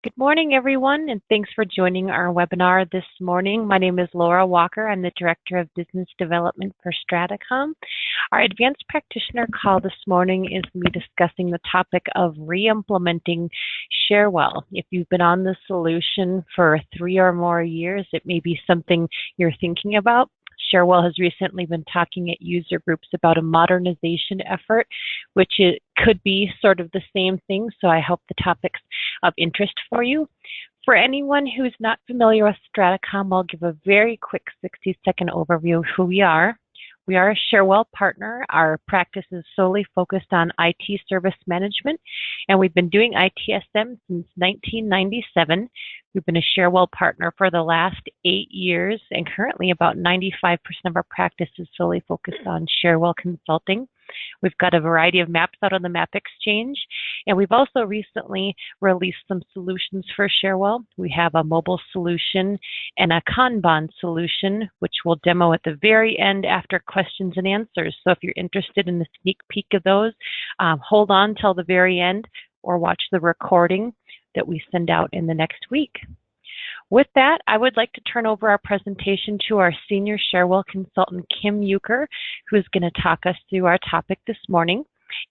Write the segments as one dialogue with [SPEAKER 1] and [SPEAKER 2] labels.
[SPEAKER 1] Good morning, everyone, and thanks for joining our webinar this morning. My name is Laura Walker. I'm the Director of Business Development for StrataCom. Our Advanced Practitioner call this morning is me discussing the topic of re-implementing Cherwell. If you've been on the solution for 3 or more years, it may be something you're thinking about. Cherwell has recently been talking at user groups about a modernization effort, which it could be sort of the same thing, so I hope the topic's of interest for you. For anyone who's not familiar with StrataCom, I'll give a very quick 60-second overview of who we are. We are a Cherwell partner. Our practice is solely focused on IT service management, and we've been doing ITSM since 1997. We've been a Cherwell partner for the last 8 years, and currently about 95% of our practice is solely focused on Cherwell consulting. We've got a variety of maps out on the Map Exchange, and we've also recently released some solutions for Cherwell. We have a mobile solution and a Kanban solution, which we'll demo at the very end after questions and answers. So if you're interested in the sneak peek of those, hold on till the very end or watch the recording that we send out in the next week. With that, I would like to turn over our presentation to our senior Cherwell consultant, Kim Euchre, who's going to talk us through our topic this morning.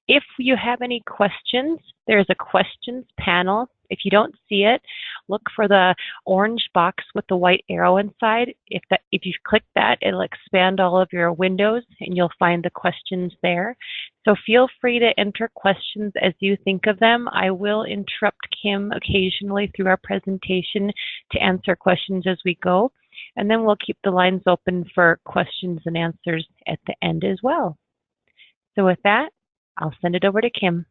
[SPEAKER 1] If you have any questions, there's a questions panel. If you don't see it, look for the orange box with the white arrow inside. If you click that, it'll expand all of your windows and you'll find the questions there. So feel free to enter questions as you think of them. I will interrupt Kim occasionally through our presentation to answer questions as we go. And then we'll keep the lines open for questions and answers at the end as well. So with that, I'll send it over to Kim.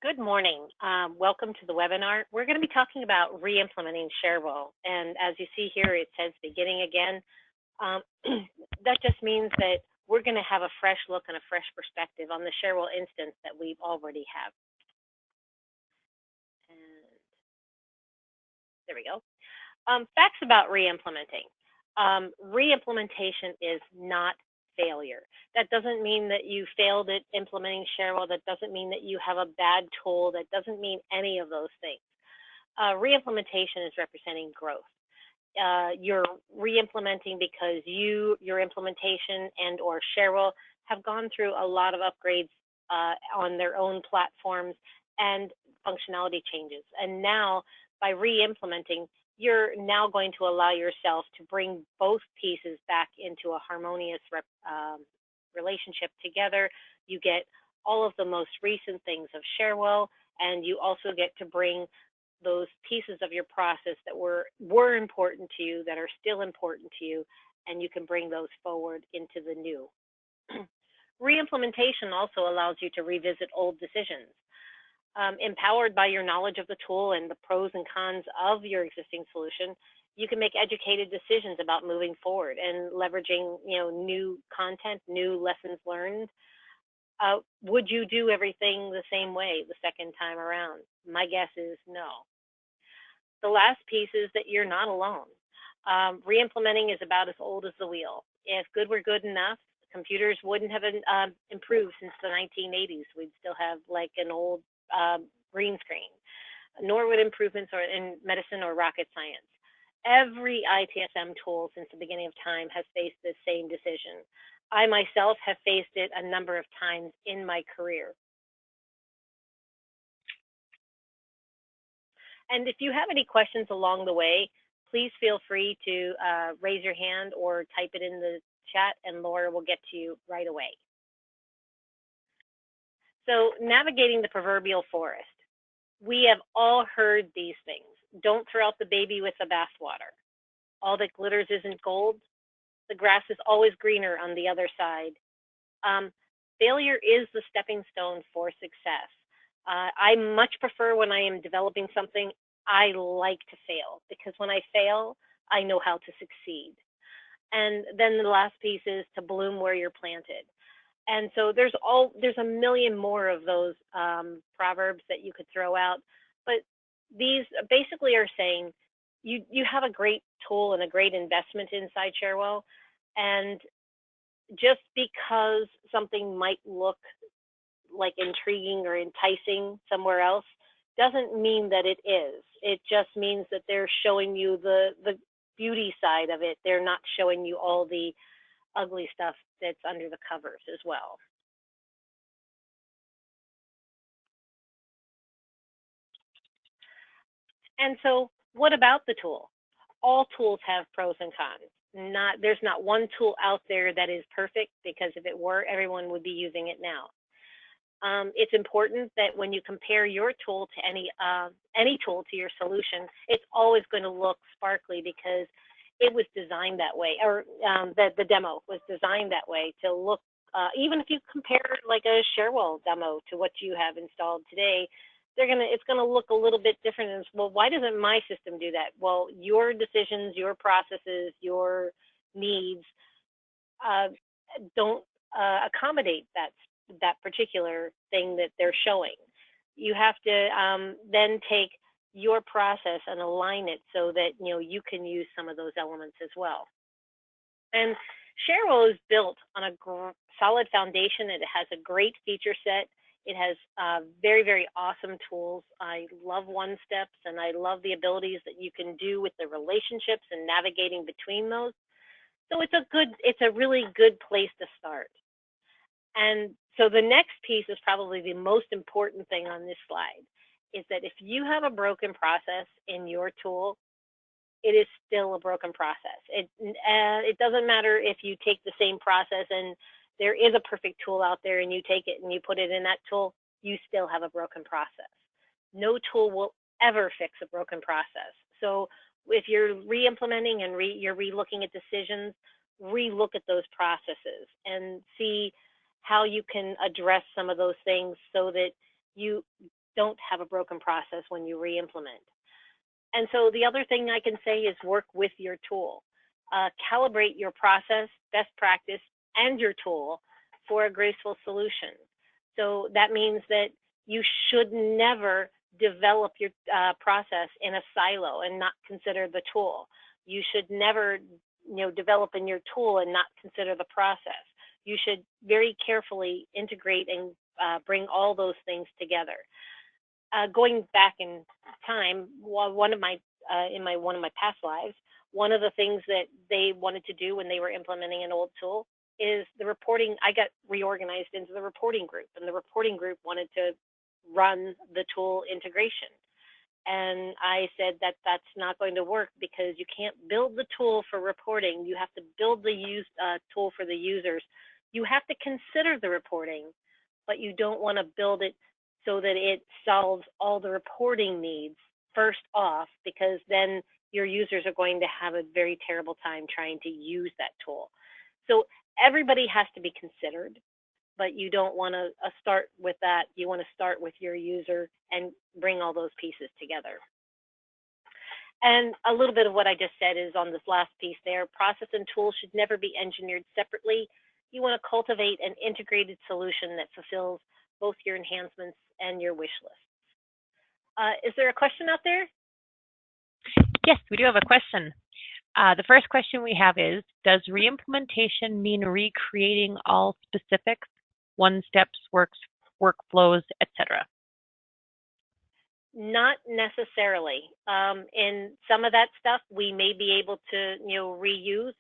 [SPEAKER 2] Good morning. Welcome to the webinar. We're going to be talking about re-implementing Cherwell. And as you see here, it says beginning again. That just means that we're going to have a fresh look and a fresh perspective on the Cherwell instance that we already have. And there we go. Facts about re-implementing. Re-implementation is not failure. That doesn't mean that you failed at implementing Cherwell. That doesn't mean that you have a bad tool. That doesn't mean any of those things. Re-implementation is representing growth. You're re-implementing because your implementation and or Cherwell have gone through a lot of upgrades on their own platforms and functionality changes. And now by re-implementing, you're now going to allow yourself to bring both pieces back into a harmonious relationship together. You get all of the most recent things of Cherwell, and you also get to bring those pieces of your process that were important to you, that are still important to you, and you can bring those forward into the new. Re-implementation also allows you to revisit old decisions. Empowered by your knowledge of the tool and the pros and cons of your existing solution, you can make educated decisions about moving forward and leveraging, new content, new lessons learned. Would you do everything the same way the second time around? My guess is no. The last piece is that you're not alone. Re-implementing is about as old as the wheel. If good were good enough, computers wouldn't have improved since the 1980s. We'd still have like an old green screen, nor would improvements in medicine or rocket science. Every ITSM tool since the beginning of time has faced this same decision. I myself have faced it a number of times in my career. And if you have any questions along the way, please feel free to raise your hand or type it in the chat, and Laura will get to you right away. So navigating the proverbial forest. We have all heard these things. Don't throw out the baby with the bathwater. All that glitters isn't gold. The grass is always greener on the other side. Failure is the stepping stone for success. I much prefer when I am developing something, I like to fail, because when I fail, I know how to succeed. And then the last piece is to bloom where you're planted. And so there's a million more of those proverbs that you could throw out, but these basically are saying you have a great tool and a great investment inside Cherwell, and just because something might look like intriguing or enticing somewhere else doesn't mean that it is. It just means that they're showing you the beauty side of it. They're not showing you all the ugly stuff that's under the covers as well. And so what about the tool? All tools have pros and cons. There's not one tool out there that is perfect, because if it were, everyone would be using it now. It's important that when you compare your tool to any tool to your solution, it's always going to look sparkly, because it was designed that way, or the demo was designed that way to look. Even if you compare like a Cherwell demo to what you have installed today, it's gonna look a little bit different. And well, why doesn't my system do that? Well, your decisions, your processes, your needs don't accommodate that particular thing that they're showing. You have to then take your process and align it so that you can use some of those elements as well. And Cherwell is built on a solid foundation, and it has a great feature set. It has very, very awesome tools. I love one steps, and I love the abilities that you can do with the relationships and navigating between those. So it's a really good place to start. And so the next piece is probably the most important thing on this slide, is that if you have a broken process in your tool, it is still a broken process. It doesn't matter if you take the same process and there is a perfect tool out there and you take it and you put it in that tool, you still have a broken process. No tool will ever fix a broken process. So if you're re-implementing and you're re-looking at decisions, re-look at those processes and see how you can address some of those things so that you don't have a broken process when you re-implement. And so the other thing I can say is work with your tool. Calibrate your process, best practice, and your tool for a graceful solution. So that means that you should never develop your process in a silo and not consider the tool. You should never develop in your tool and not consider the process. You should very carefully integrate and bring all those things together. Going back in time, one of my past lives, one of the things that they wanted to do when they were implementing an old tool is the reporting. I got reorganized into the reporting group, and the reporting group wanted to run the tool integration. And I said that that's not going to work, because you can't build the tool for reporting. You have to build the tool for the users. You have to consider the reporting, but you don't want to build it so that it solves all the reporting needs first off, because then your users are going to have a very terrible time trying to use that tool. So everybody has to be considered, but you don't want to start with that. You want to start with your user and bring all those pieces together. And a little bit of what I just said is on this last piece there. Process and tools should never be engineered separately. You want to cultivate an integrated solution that fulfills both your enhancements and your wish lists. Is there a question out there?
[SPEAKER 1] Yes, we do have a question. The first question we have is, does re-implementation mean recreating all specifics, one steps, workflows, etc.?
[SPEAKER 2] Not necessarily. In some of that stuff, we may be able to reuse.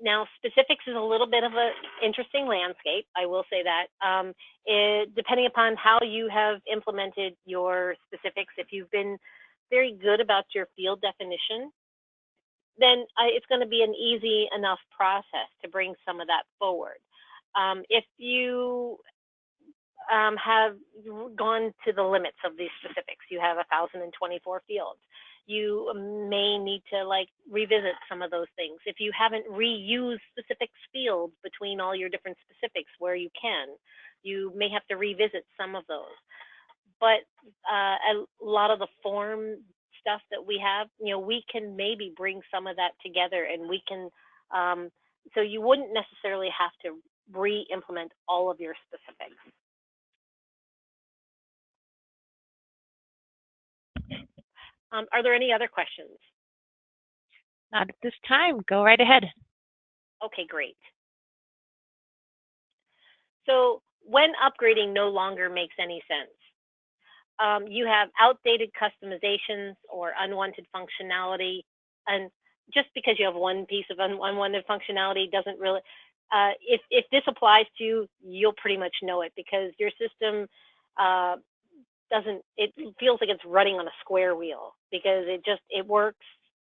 [SPEAKER 2] Now, specifics is a little bit of an interesting landscape, I will say that. Depending upon how you have implemented your specifics, if you've been very good about your field definition, then it's going to be an easy enough process to bring some of that forward. If you have gone to the limits of these specifics, you have 1,024 fields, you may need to revisit some of those things. If you haven't reused specifics fields between all your different specifics where you can, you may have to revisit some of those. But a lot of the form stuff that we have, we can maybe bring some of that together, and we can, so you wouldn't necessarily have to re-implement all of your specifics. Are there any other questions?
[SPEAKER 1] Not at this time. Go right ahead.
[SPEAKER 2] Okay, great. So when upgrading no longer makes any sense, you have outdated customizations or unwanted functionality. And just because you have one piece of unwanted functionality doesn't really, if this applies to you, you'll pretty much know it, because your system it feels like it's running on a square wheel, because it works,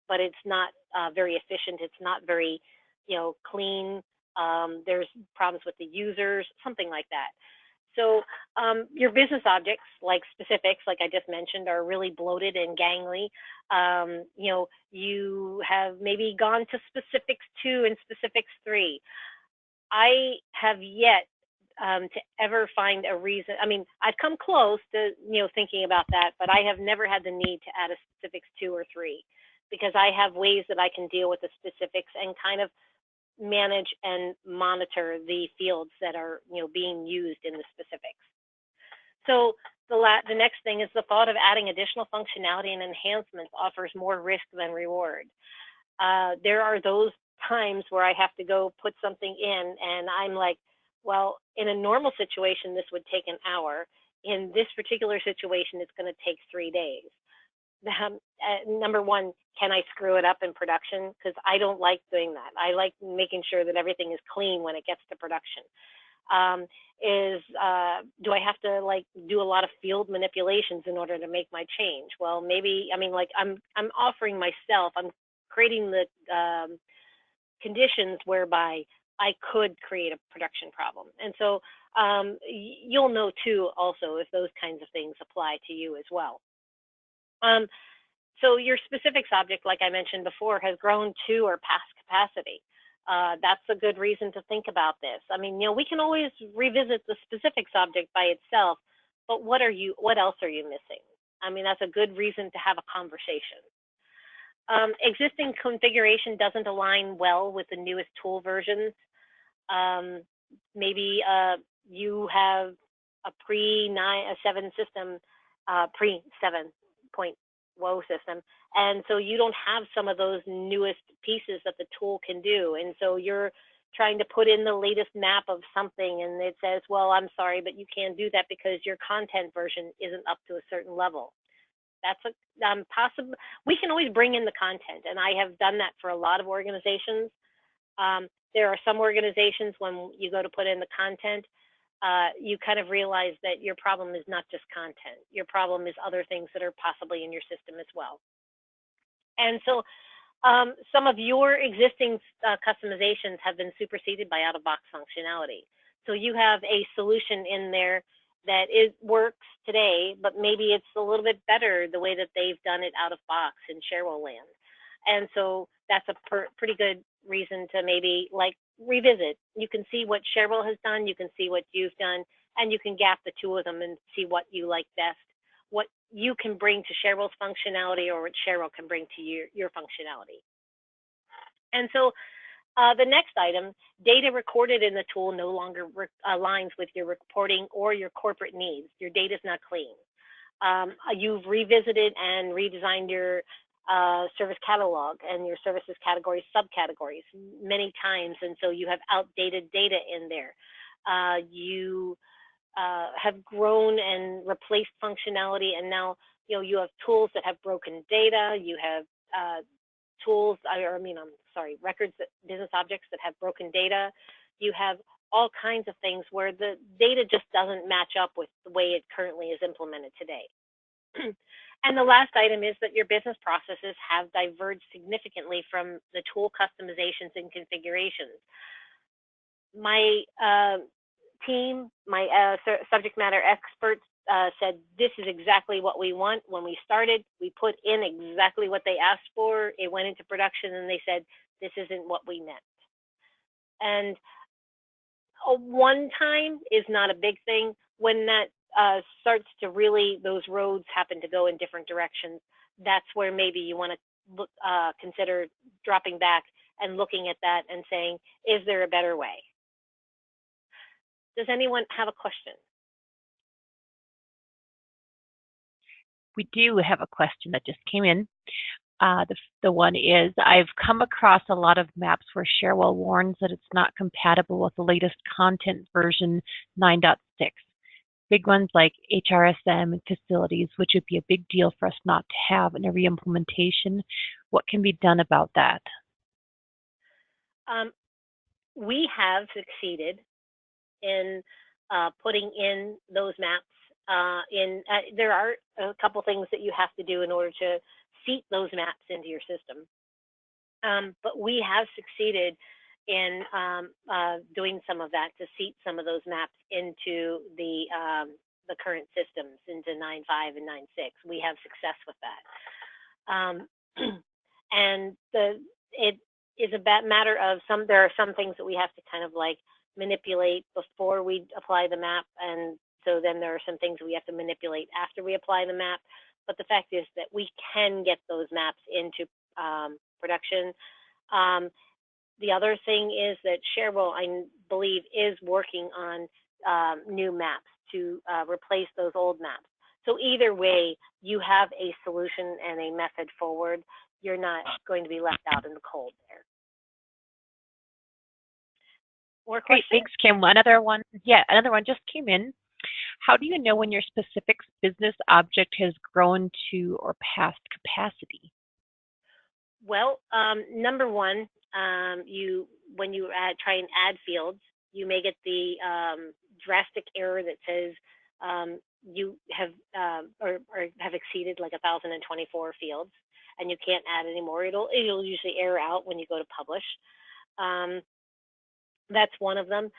[SPEAKER 2] but it's not very efficient. It's not very, clean. There's problems with the users, something like that. So your business objects, like specifics, like I just mentioned, are really bloated and gangly. You have maybe gone to specifics 2 and specifics 3. I have yet to ever find a reason. I mean, I've come close to, thinking about that, but I have never had the need to add a specifics 2 or 3, because I have ways that I can deal with the specifics and kind of manage and monitor the fields that are, being used in the specifics. So the next thing is the thought of adding additional functionality and enhancements offers more risk than reward. There are those times where I have to go put something in, and I'm like, well, in a normal situation, this would take an hour. In this particular situation, it's going to take 3 days. Number one, can I screw it up in production? Because I don't like doing that. I like making sure that everything is clean when it gets to production. Do I have to do a lot of field manipulations in order to make my change? Well, maybe. I mean, I'm offering myself. I'm creating the conditions whereby I could create a production problem. And so you'll know too also if those kinds of things apply to you as well. So your specifics object, like I mentioned before, has grown to or past capacity. That's a good reason to think about this. I mean, we can always revisit the specifics object by itself, but what else are you missing? I mean, that's a good reason to have a conversation. Existing configuration doesn't align well with the newest tool versions. Maybe you have a pre-7 system, pre-7.0 system, and so you don't have some of those newest pieces that the tool can do, and so you're trying to put in the latest map of something, and it says, well, I'm sorry, but you can't do that because your content version isn't up to a certain level. That's possible. We can always bring in the content, and I have done that for a lot of organizations. There are some organizations, when you go to put in the content, you kind of realize that your problem is not just content. Your problem is other things that are possibly in your system as well. And so some of your existing customizations have been superseded by out-of-box functionality. So you have a solution in there that works today, but maybe it's a little bit better the way that they've done it out of box in Cherwell land. And so that's a pretty good reason to maybe revisit. You can see what Cherwell has done, you can see what you've done, and you can gap the two of them and see what you like best, what you can bring to Cherwell's functionality or what Cherwell can bring to your functionality. And so the next item, data recorded in the tool no longer aligns with your reporting or your corporate needs. Your data is not clean. You've revisited and redesigned your service catalog and your services categories, subcategories many times, and so you have outdated data in there. You have grown and replaced functionality, and now you have tools that have broken data. You have records, business objects that have broken data. You have all kinds of things where the data just doesn't match up with the way it currently is implemented today. And the last item is that your business processes have diverged significantly from the tool customizations and configurations. My team, my subject matter experts said, this is exactly what we want. When we started, we put in exactly what they asked for. It went into production, and they said, this isn't what we meant. And one time is not a big thing. When that starts to really, those roads happen to go in different directions, that's where maybe you want to consider dropping back and looking at that and saying, is there a better way? Does anyone have a question?
[SPEAKER 1] We do have a question that just came in. The one is, I've come across a lot of maps where Cherwell warns that it's not compatible with the latest content version 9.6. big ones like HRSM and facilities, which would be a big deal for us not to have in a re-implementation. What can be done about that?
[SPEAKER 2] We have succeeded in putting in those maps. There are a couple things that you have to do in order to seat those maps into your system. But we have succeeded in doing some of that to seat some of those maps into the current systems, into 9.5 and 9.6. We have success with that. And it is a matter of there are some things that we have to kind of like manipulate before we apply the map, and so then there are some things we have to manipulate after we apply the map. But the fact is that we can get those maps into production. The other thing is that Cherwell, I believe, is working on new maps to replace those old maps. So either way, you have a solution and a method forward. You're not going to be left out in the cold there. More questions?
[SPEAKER 1] Great, thanks, Kim. Another one just came in. How do you know when your specific business object has grown to or past capacity?
[SPEAKER 2] Well, number one, when you try and add fields, you may get the drastic error that says you have or have exceeded like 1,024 fields, and you can't add any more. It'll usually error out when you go to publish. That's one of them.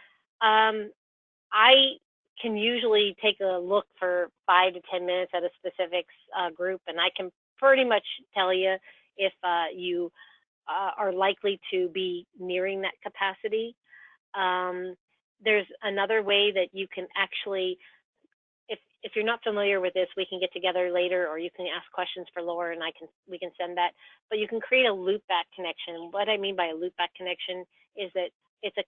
[SPEAKER 2] I can usually take a look for 5 to 10 minutes at a specifics group, and I can pretty much tell you if you are likely to be nearing that capacity. There's another way that you can actually, if you're not familiar with this, we can get together later, or you can ask questions for Laura, and we can send that. But you can create a loopback connection. What I mean by a loopback connection is that it's a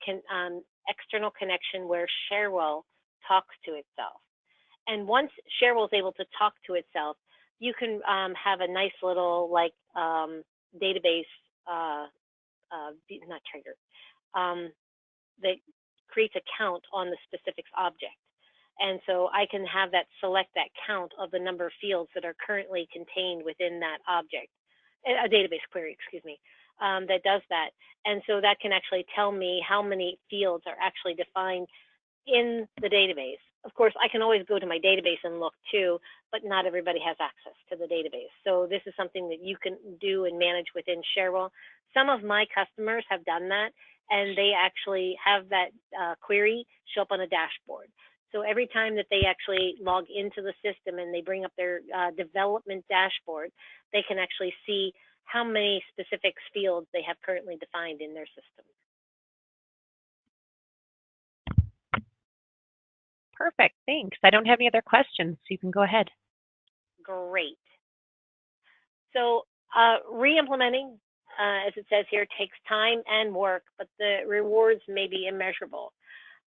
[SPEAKER 2] external connection where Cherwell talks to itself. And once Cherwell is able to talk to itself, you can have a nice little like database, not trigger, that creates a count on the specifics object. And so I can have that select that count of the number of fields that are currently contained within that object, a database query, excuse me, that does that. And so that can actually tell me how many fields are actually defined in the database. Of course, I can always go to my database and look too, but not everybody has access to the database. So this is something that you can do and manage within Cherwell. Some of my customers have done that, and they actually have that query show up on a dashboard. So every time that they actually log into the system and they bring up their development dashboard, they can actually see how many specific fields they have currently defined in their system.
[SPEAKER 1] Perfect, thanks. I don't have any other questions, so you can go ahead.
[SPEAKER 2] Great. So re-implementing, as it says here, takes time and work, but the rewards may be immeasurable.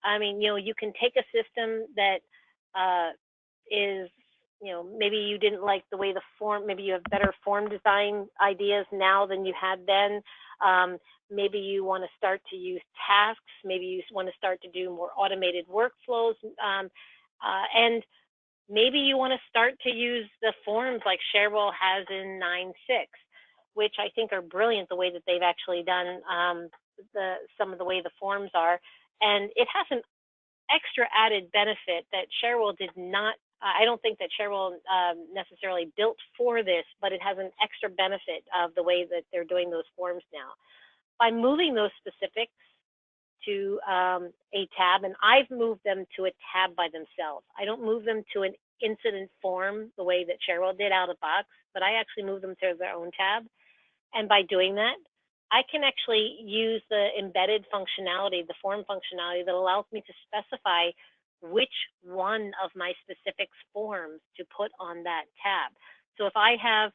[SPEAKER 2] I mean, you can take a system that is, maybe you didn't like the way the form, maybe you have better form design ideas now than you had then. Maybe you want to start to use tasks. Maybe you want to start to do more automated workflows. And maybe you want to start to use the forms like Cherwell has in 9.6, which I think are brilliant the way that they've actually done some of the way the forms are. And it has an extra added benefit that Cherwell did not, I don't think that Cherwell necessarily built for this, but it has an extra benefit of the way that they're doing those forms now. By moving those specifics to a tab, and I've moved them to a tab by themselves. I don't move them to an incident form the way that Cherwell did out of the box, but I actually move them to their own tab. And by doing that, I can actually use the embedded functionality, the form functionality that allows me to specify which one of my specifics forms to put on that tab. So if I have,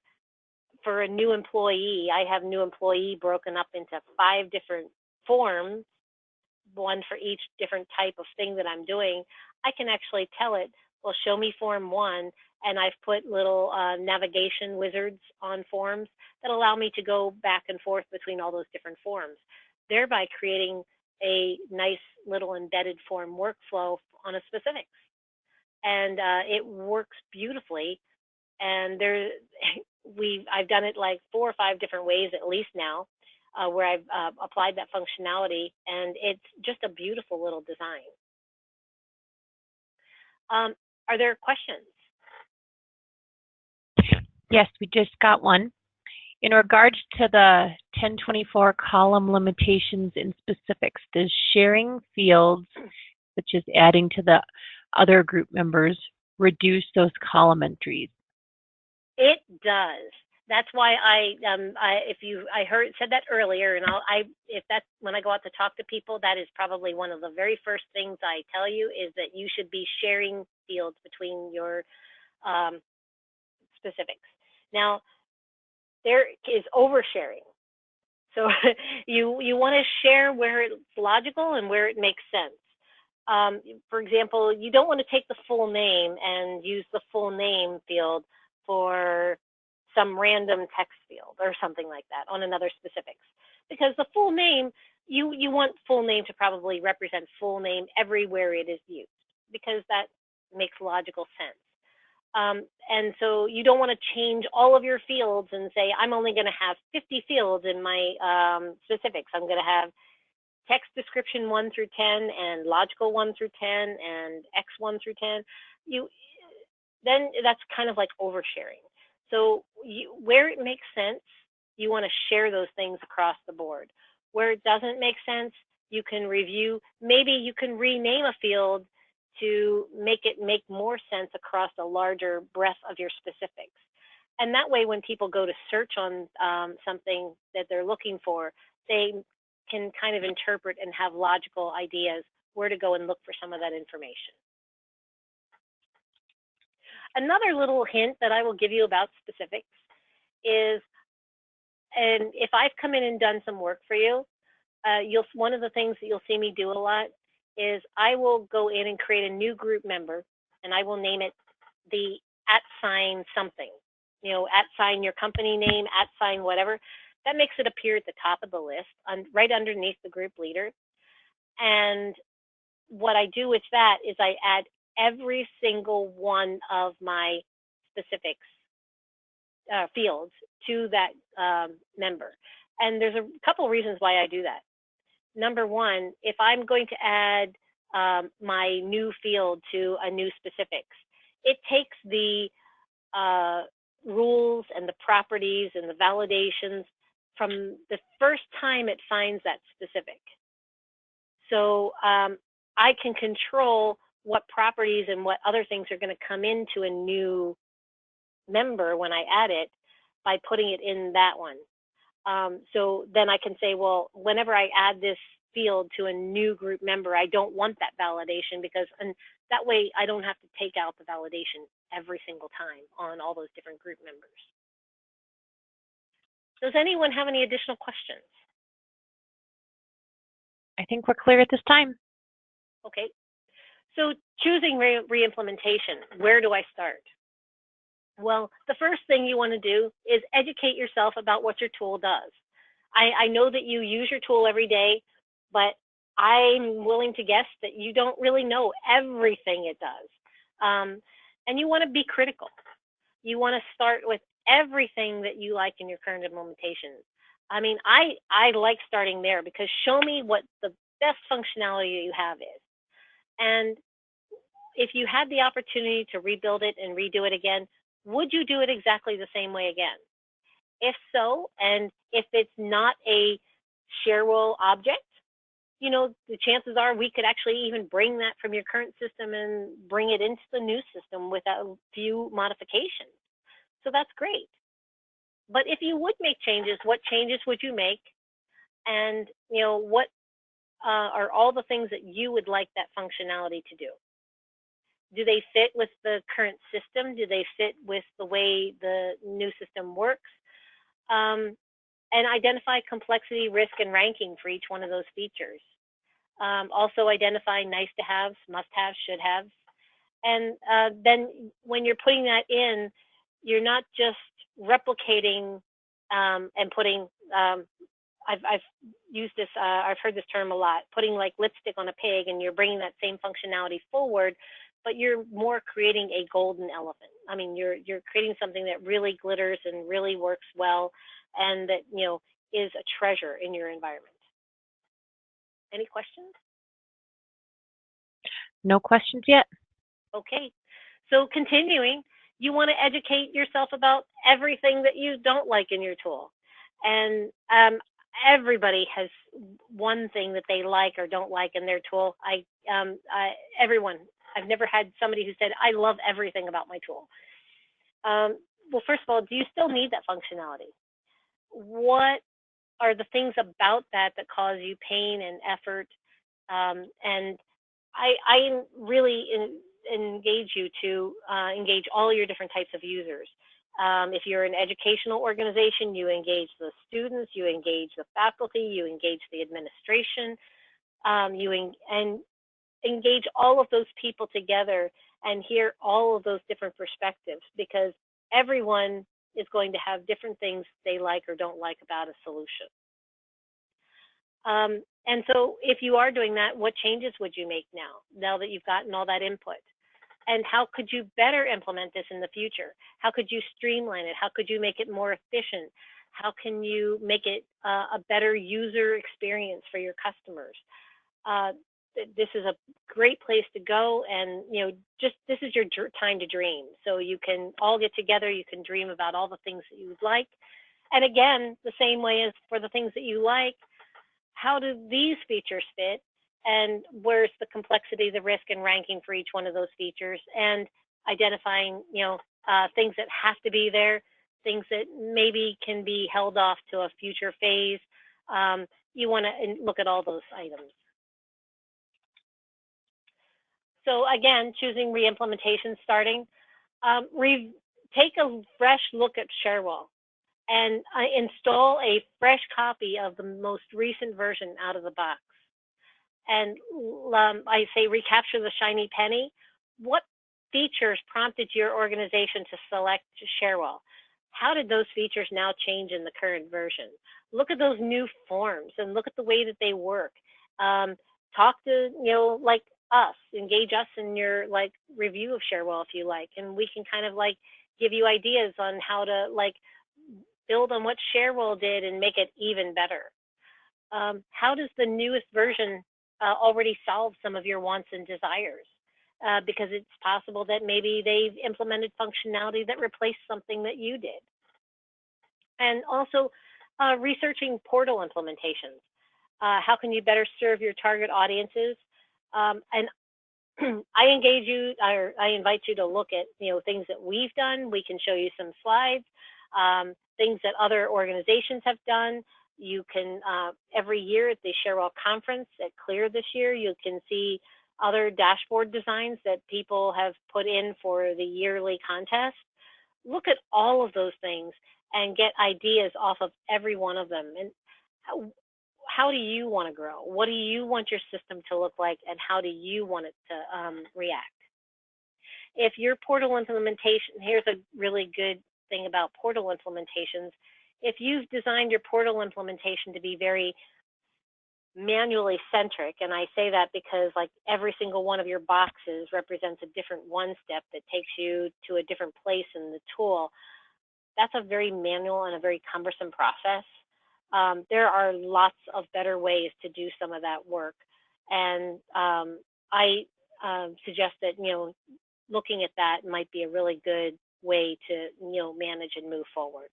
[SPEAKER 2] for a new employee, I have new employee broken up into 5 different forms, one for each different type of thing that I'm doing, I can actually tell it, well, show me form 1, and I've put little navigation wizards on forms that allow me to go back and forth between all those different forms, thereby creating a nice little embedded form workflow on a specifics. and it works beautifully. And I've done it like 4 or 5 different ways at least now, where I've applied that functionality, and it's just a beautiful little design. Are there questions?
[SPEAKER 1] Yes, we just got one. In regards to the 1024 column limitations in specifics, does sharing fields, such as adding to the other group members, reduce those column entries?
[SPEAKER 2] It does. That's why I said that earlier, and if that's when I go out to talk to people, that is probably one of the very first things I tell you, is that you should be sharing fields between your specifics. Now, there is oversharing. So you want to share where it's logical and where it makes sense. For example, you don't want to take the full name and use the full name field for some random text field or something like that on another specifics. Because the full name, you want full name to probably represent full name everywhere it is used, because that makes logical sense. And so you don't want to change all of your fields and say, I'm only going to have 50 fields in my specifics. I'm going to have text description 1 through 10 and logical 1 through 10 and X 1 through 10. Then that's kind of like oversharing. So where it makes sense, you want to share those things across the board. Where it doesn't make sense, you can review. Maybe you can rename a field to make it make more sense across a larger breadth of your specifics. And that way, when people go to search on something that they're looking for, they can kind of interpret and have logical ideas where to go and look for some of that information. Another little hint that I will give you about specifics is, and if I've come in and done some work for you, one of the things that you'll see me do a lot is I will go in and create a new group member, and I will name it the @ something, @ your company name, @ whatever. That makes it appear at the top of the list, right underneath the group leader. And what I do with that is I add every single one of my specifics fields to that member. And there's a couple reasons why I do that. Number one, if I'm going to add my new field to a new specifics, it takes the rules and the properties and the validations from the first time it finds that specific. So I can control what properties and what other things are going to come into a new member when I add it by putting it in that one. So then I can say, well, whenever I add this field to a new group member, I don't want that validation, and that way I don't have to take out the validation every single time on all those different group members. Does anyone have any additional questions?
[SPEAKER 1] I think we're clear at this time.
[SPEAKER 2] Okay. So choosing re-implementation, where do I start? Well, the first thing you want to do is educate yourself about what your tool does. I know that you use your tool every day, but I'm willing to guess that you don't really know everything it does. And you want to be critical. You want to start with everything that you like in your current implementation. I mean, I like starting there, because show me what the best functionality you have is. And if you had the opportunity to rebuild it and redo it again, would you do it exactly the same way again? If so, and if it's not a Cherwell object, the chances are we could actually even bring that from your current system and bring it into the new system with a few modifications. So that's great. But if you would make changes, what changes would you make? And, what are all the things that you would like that functionality to do? Do they fit with the current system? Do they fit with the way the new system works? And identify complexity, risk, and ranking for each one of those features. Also identify nice to haves, must have, should have. And then when you're putting that in, you're not just replicating and putting, I've used this, I've heard this term a lot, putting like lipstick on a pig, and you're bringing that same functionality forward, but you're more creating a golden elephant. I mean, you're creating something that really glitters and really works well, and that is a treasure in your environment. Any questions?
[SPEAKER 1] No questions yet.
[SPEAKER 2] Okay. So continuing, you want to educate yourself about everything that you don't like in your tool. And everybody has one thing that they like or don't like in their tool. Everyone. I've never had somebody who said, I love everything about my tool. Well, first of all, do you still need that functionality? What are the things about that cause you pain and effort? And I really engage you to engage all your different types of users. If you're an educational organization, you engage the students, you engage the faculty, you engage the administration, and engage all of those people together and hear all of those different perspectives, because everyone is going to have different things they like or don't like about a solution. And so if you are doing that, what changes would you make now that you've gotten all that input? And how could you better implement this in the future? How could you streamline it? How could you make it more efficient? How can you make it a better user experience for your customers? This is a great place to go, and this is your time to dream. So you can all get together, you can dream about all the things that you would like. And again, the same way as for the things that you like, how do these features fit, and where's the complexity, the risk, and ranking for each one of those features, and identifying things that have to be there, things that maybe can be held off to a future phase. You want to look at all those items. So again, choosing re-implementation starting, take a fresh look at Cherwell and install a fresh copy of the most recent version out of the box. And I say recapture the shiny penny. What features prompted your organization to select Cherwell? How did those features now change in the current version? Look at those new forms and look at the way that they work. Talk to, like us, engage us in your review of Cherwell if you like, and we can kind of give you ideas on how to build on what Cherwell did and make it even better. How does the newest version already solve some of your wants and desires? Because it's possible that maybe they've implemented functionality that replaced something that you did. And also researching portal implementations. How can you better serve your target audiences? And I engage you, or I invite you to look at things that we've done. We can show you some slides, things that other organizations have done. You can every year at the Cherwell conference at Clear this year, you can see other dashboard designs that people have put in for the yearly contest. Look at all of those things and get ideas off of every one of them. And how do you want to grow? What do you want your system to look like, and how do you want it to react? If your portal implementation, here's a really good thing about portal implementations. If you've designed your portal implementation to be very manually centric, and I say that because every single one of your boxes represents a different one step that takes you to a different place in the tool, that's a very manual and a very cumbersome process. There are lots of better ways to do some of that work. And I suggest that, looking at that might be a really good way to, manage and move forward.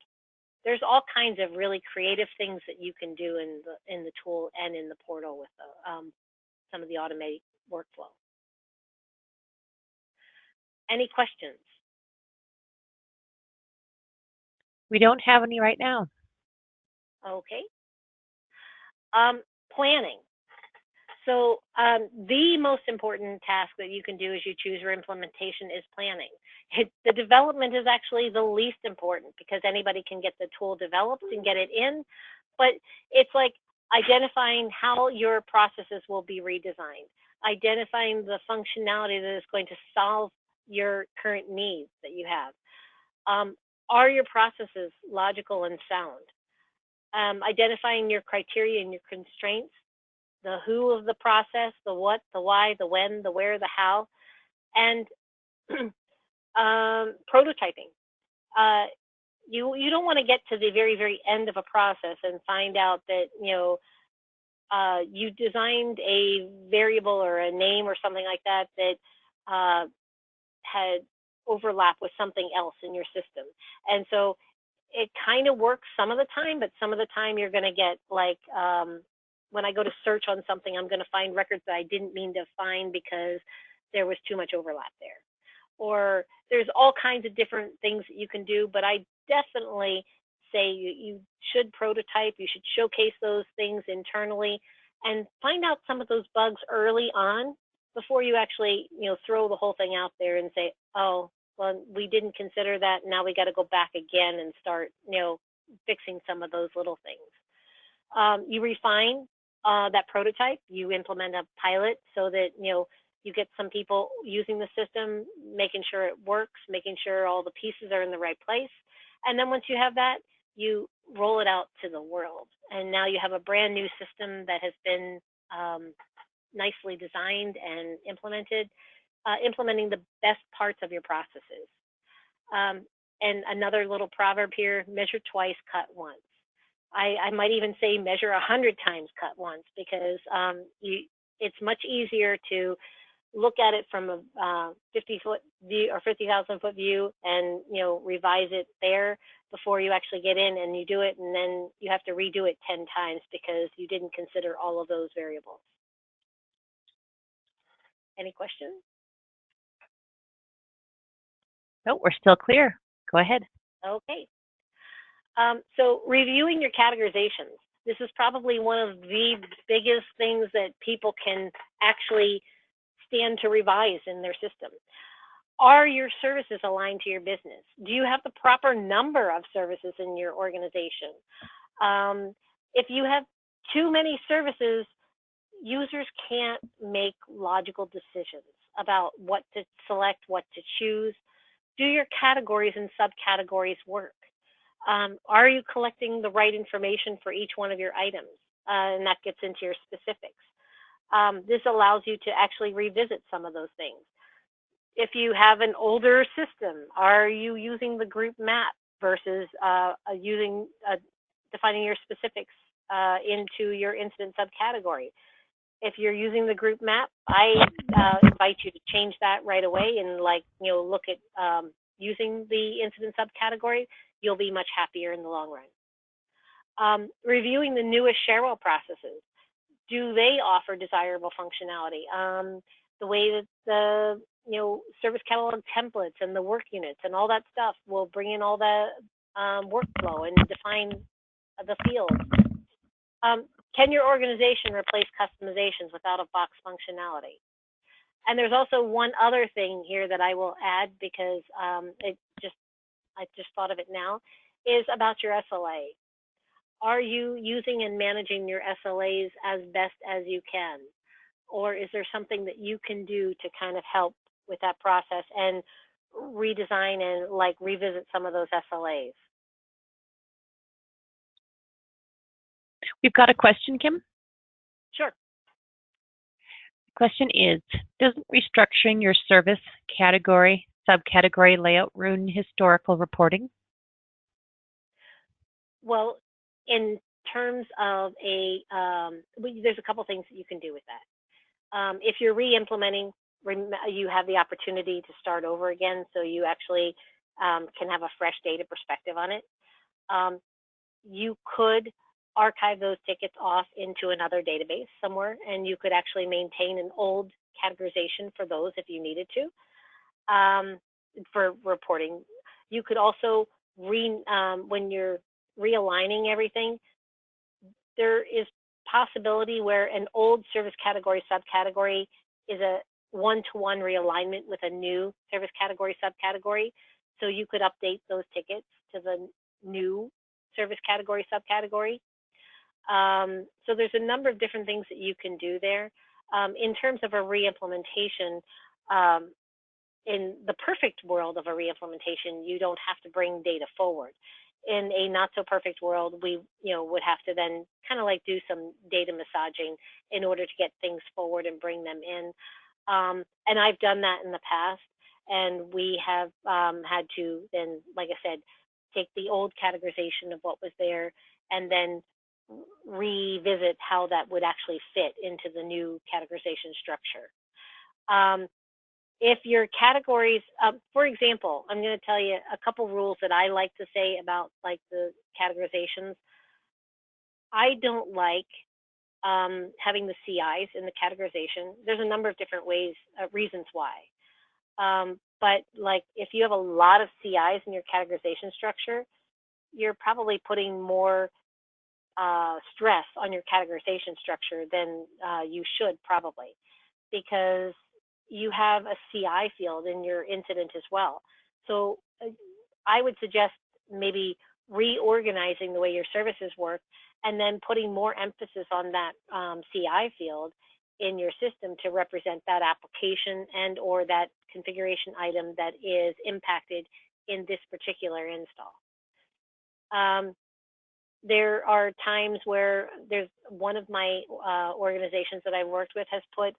[SPEAKER 2] There's all kinds of really creative things that you can do in the tool and in the portal with some of the automated workflow. Any questions?
[SPEAKER 1] We don't have any right now.
[SPEAKER 2] Okay. Planning. So the most important task that you can do as you choose your implementation is planning. The development is actually the least important, because anybody can get the tool developed and get it in, but it's identifying how your processes will be redesigned, identifying the functionality that is going to solve your current needs that you have. Are your processes logical and sound? Identifying your criteria and your constraints, the who of the process, the what, the why, the when, the where, the how, And prototyping. You don't want to get to the very, very end of a process and find out that, you designed a variable or a name or something like that that had overlap with something else in your system. And so it kind of works some of the time, but some of the time you're going to get like, when I go to search on something, I'm going to find records that I didn't mean to find because there was too much overlap there. Or there's all kinds of different things that you can do, but I definitely say you should prototype, you should showcase those things internally and find out some of those bugs early on before you actually, throw the whole thing out there and say, oh, well, we didn't consider that. Now we got to go back again and start, fixing some of those little things. You refine that prototype, you implement a pilot so that, you get some people using the system, making sure it works, making sure all the pieces are in the right place. And then once you have that, you roll it out to the world. And now you have a brand new system that has been nicely designed and implemented, implementing the best parts of your processes. And another little proverb here, measure twice, cut once. I might even say measure 100 times, cut once, because it's much easier to look at it from a 50-foot view or 50,000-foot view and, revise it there before you actually get in and you do it, and then you have to redo it 10 times because you didn't consider all of those variables. Any questions?
[SPEAKER 1] No, we're still clear. Go ahead.
[SPEAKER 2] Okay. So reviewing your categorizations. This is probably one of the biggest things that people can actually stand to revise in their system. Are your services aligned to your business? Do you have the proper number of services in your organization? If you have too many services, users can't make logical decisions about what to select, what to choose. Do your categories and subcategories work? Are you collecting the right information for each one of your items? And that gets into your specifics. This allows you to actually revisit some of those things. If you have an older system, are you using the group map versus defining your specifics into your incident subcategory? If you're using the group map, I invite you to change that right away and look at using the incident subcategory. You'll be much happier in the long run. Reviewing the newest Cherwell processes. Do they offer desirable functionality? The way that the service catalog templates and the work units and all that stuff will bring in all the workflow and define the fields. Can your organization replace customizations without a box functionality? And there's also one other thing here that I will add because I just thought of it now, is about your SLA. Are you using and managing your SLAs as best as you can? Or is there something that you can do to kind of help with that process and redesign and revisit some of those SLAs?
[SPEAKER 1] We've got a question, Kim.
[SPEAKER 2] Sure.
[SPEAKER 1] The question is, doesn't restructuring your service category, subcategory layout ruin historical reporting?
[SPEAKER 2] Well, in terms of there's a couple things that you can do with that. If you're re-implementing, you have the opportunity to start over again, so you actually can have a fresh data perspective on it. You could archive those tickets off into another database somewhere, and you could actually maintain an old categorization for those if you needed to for reporting. You could also, when you're realigning everything, there is possibility where an old service category subcategory is a one-to-one realignment with a new service category subcategory. So you could update those tickets to the new service category subcategory. So there's a number of different things that you can do there. In terms of a re-implementation, in the perfect world of a re-implementation, you don't have to bring data forward. In a not so perfect world, we would have to then kind of do some data massaging in order to get things forward and bring them in. And I've done that in the past, and we have had to then, like I said, take the old categorization of what was there and then revisit how that would actually fit into the new categorization structure. If your categories, for example, I'm going to tell you a couple rules that I like to say about like the categorizations. I don't like having the CIs in the categorization. There's a number of different ways, reasons why. But like if you have a lot of CIs in your categorization structure, you're probably putting more stress on your categorization structure than you should probably, because you have a CI field in your incident as well. So I would suggest maybe reorganizing the way your services work and then putting more emphasis on that CI field in your system to represent that application and or that configuration item that is impacted in this particular install. There are times where there's one of my organizations that I've worked with has put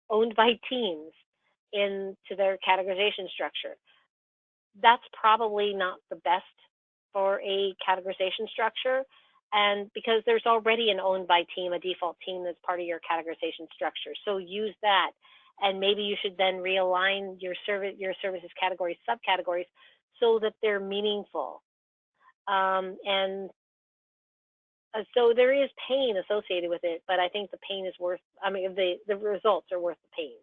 [SPEAKER 2] owned by teams into their categorization structure. That's probably not the best for a categorization structure, and because there's already an owned by team, a default team that's part of your categorization structure. So use that, and maybe you should then realign your services categories, subcategories, so that they're meaningful. And so there is pain associated with it, but I think the pain is worth, I mean, the results are worth the pain.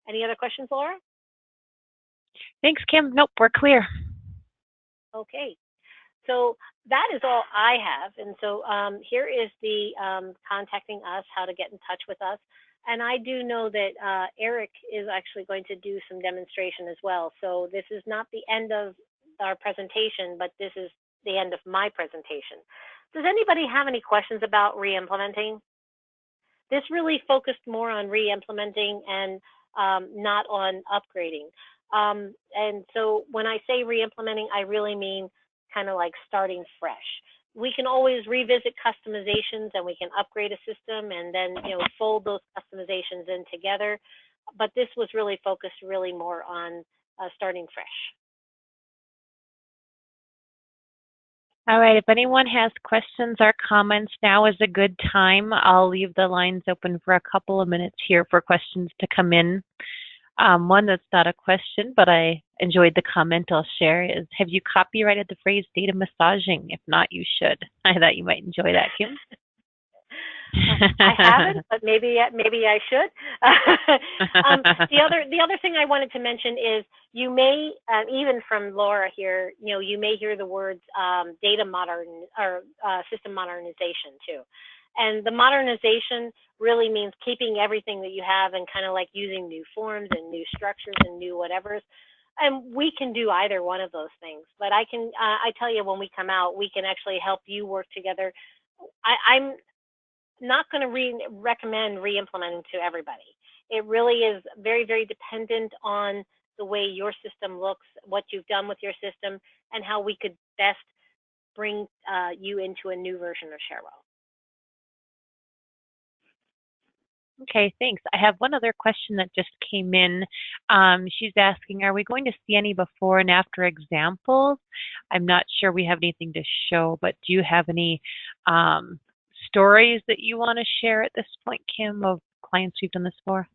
[SPEAKER 2] Any other questions, Laura?
[SPEAKER 1] Thanks, Kim. Nope, we're clear.
[SPEAKER 2] Okay. So that is all I have. And so here is the contacting us, how to get in touch with us. And I do know that Eric is actually going to do some demonstration as well. So this is not the end of our presentation, but this is the end of my presentation. Does anybody have any questions about re-implementing? This really focused more on re-implementing and not on upgrading. And so when I say re-implementing, I really mean kind of like starting fresh. We can always revisit customizations and we can upgrade a system and then fold those customizations in together. But this was really focused really more on starting fresh.
[SPEAKER 1] All right, if anyone has questions or comments, now is a good time. I'll leave the lines open for a couple of minutes here for questions to come in. One that's not a question, but I enjoyed the comment I'll share is, have you copyrighted the phrase data massaging? If not, you should. I thought you might enjoy that, Kim.
[SPEAKER 2] I haven't, but maybe I should. The other thing I wanted to mention is you may, even from Laura here, you may hear the words data system modernization too. And the modernization really means keeping everything that you have and kind of like using new forms and new structures and new whatevers. And we can do either one of those things. But I tell you, when we come out, we can actually help you work together. I'm not going to recommend re-implementing to everybody. It really is very, very dependent on the way your system looks, what you've done with your system, and how we could best bring you into a new version of Cherwell.
[SPEAKER 1] Okay, thanks. I have one other question that just came in. She's asking, are we going to see any before and after examples? I'm not sure we have anything to show, but do you have any stories that you want to share at this point, Kim, of clients we've done this for?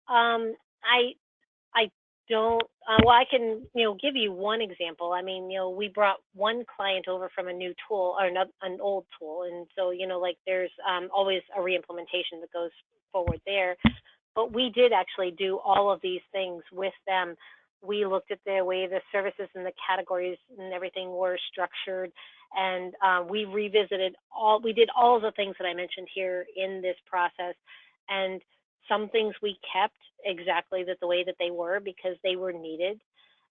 [SPEAKER 2] I don't. Well, I can give you one example. I mean, we brought one client over from a new tool or an old tool, and so like there's always a re-implementation that goes forward there. But we did actually do all of these things with them. We looked at the way the services and the categories and everything were structured, and we revisited we did all of the things that I mentioned here in this process, and some things we kept exactly the way that they were because they were needed.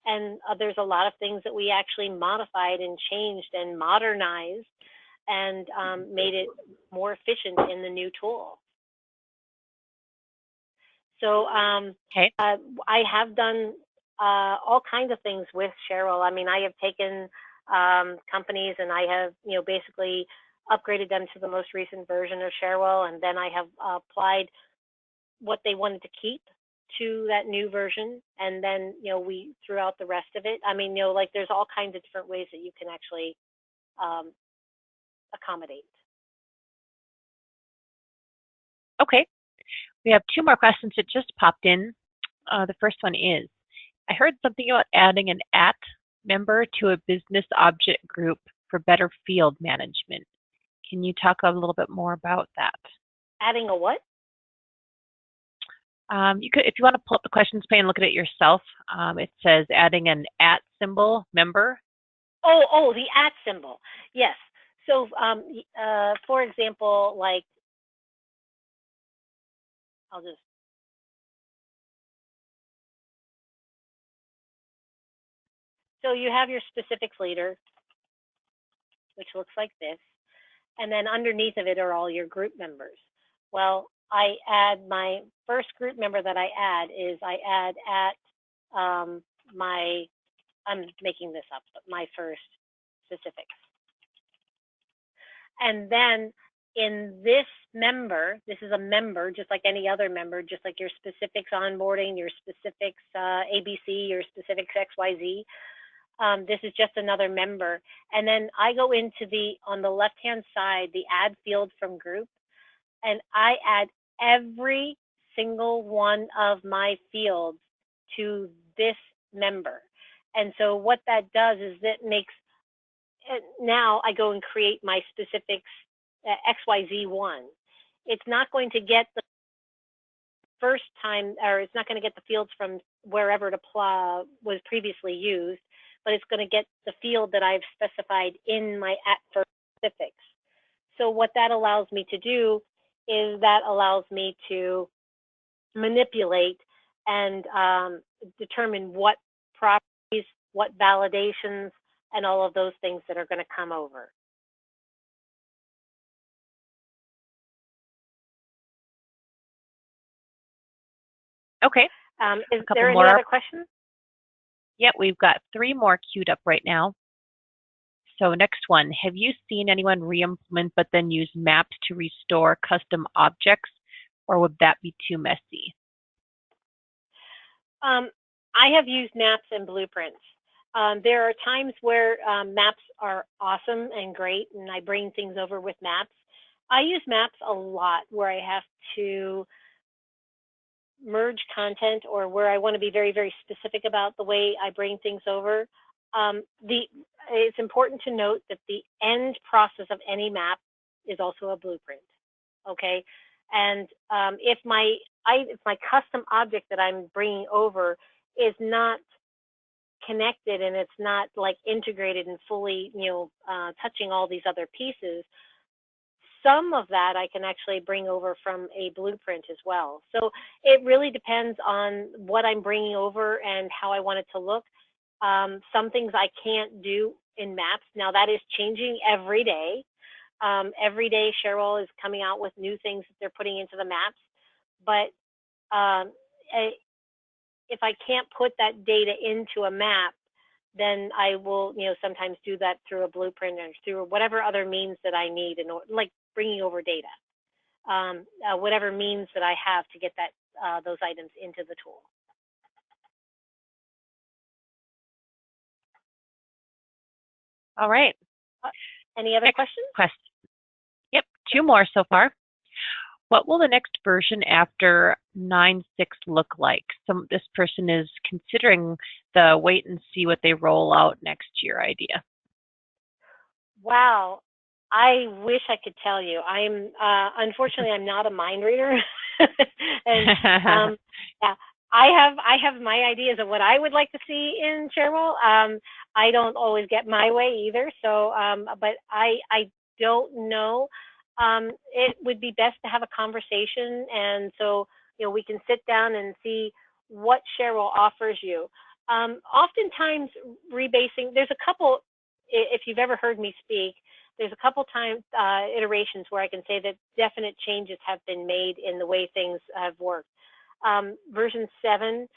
[SPEAKER 2] And there's a lot of things that we actually modified and changed and modernized and made it more efficient in the new tool. So
[SPEAKER 1] okay.
[SPEAKER 2] I have done all kinds of things with Cherwell. I mean, I have taken companies, and I have, basically upgraded them to the most recent version of Cherwell, and then I have applied what they wanted to keep to that new version, and then, we threw out the rest of it. I mean, like there's all kinds of different ways that you can actually accommodate.
[SPEAKER 1] Okay, we have two more questions that just popped in. The first one is, I heard something about adding an @ member to a business object group for better field management. Can you talk a little bit more about that?
[SPEAKER 2] Adding a what?
[SPEAKER 1] You could, if you want to pull up the questions pane and look at it yourself, it says adding an @ symbol member.
[SPEAKER 2] Oh, the @ symbol. Yes. So, for example, like, so you have your specifics leader, which looks like this, and then underneath of it are all your group members. Well, I add my first group member that I add is I add my, I'm making this up, but my first specifics. And then in this member, this is a member, just like any other member, just like your specifics onboarding, your specifics ABC, your specifics XYZ. This is just another member. And then I go into on the left-hand side, the add field from group, and I add every single one of my fields to this member. And so what that does is that makes, now I go and create my specifics XYZ1. It's not going to get the first time, or it's not going to get the fields from wherever it was previously used, but it's going to get the field that I've specified in my @first specifics. So what that allows me to do is that allows me to manipulate and determine what properties, what validations, and all of those things that are going to come over.
[SPEAKER 1] Okay.
[SPEAKER 2] Is there any other questions?
[SPEAKER 1] Yep, we've got 3 more queued up right now. So next one, have you seen anyone re-implement but then use maps to restore custom objects, or would that be too messy?
[SPEAKER 2] I have used maps and blueprints. There are times where maps are awesome and great, and I bring things over with maps. I use maps a lot where I have to merge content or where I want to be very, very specific about the way I bring things over. It's important to note that the end process of any map is also a blueprint, okay? And if my custom object that I'm bringing over is not connected and it's not like integrated and fully, touching all these other pieces, some of that I can actually bring over from a blueprint as well. So it really depends on what I'm bringing over and how I want it to look. Some things I can't do in maps. Now that is changing every day. Every day Cherwell is coming out with new things that they're putting into the maps. But if I can't put that data into a map, then I will, sometimes do that through a blueprint or through whatever other means that I need, like bringing over data, whatever means that I have to get that those items into the tool.
[SPEAKER 1] All right.
[SPEAKER 2] Any other questions?
[SPEAKER 1] Yep, 2 more so far. What will the next version after 9.6 look like? This person is considering the wait and see what they roll out next year idea.
[SPEAKER 2] Wow, I wish I could tell you. Unfortunately, I'm not a mind reader, and yeah, I have my ideas of what I would like to see in Cherwell. I don't always get my way either, so but I don't know. It would be best to have a conversation, and so we can sit down and see what Cherwell offers you. Oftentimes, rebasing. There's a couple. If you've ever heard me speak, there's a couple times iterations where I can say that definite changes have been made in the way things have worked. Version 7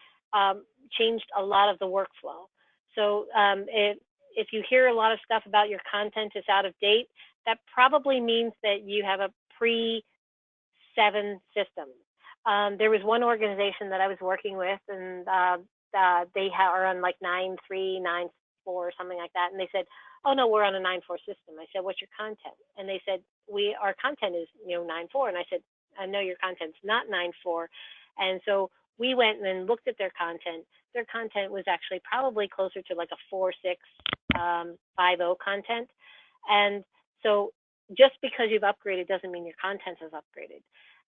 [SPEAKER 2] changed a lot of the workflow. So if you hear a lot of stuff about your content is out of date, that probably means that you have a pre-7 system. There was one organization that I was working with, and they are on like 9.3, 9.4, something like that. And they said, oh no, we're on a 9.4 system. I said, what's your content? And they said, our content is 9.4. And I said, I know your content's not 9.4. And so we went and looked at their content. Their content was actually probably closer to like a 4.6, 5.0 content. And so just because you've upgraded doesn't mean your content is upgraded.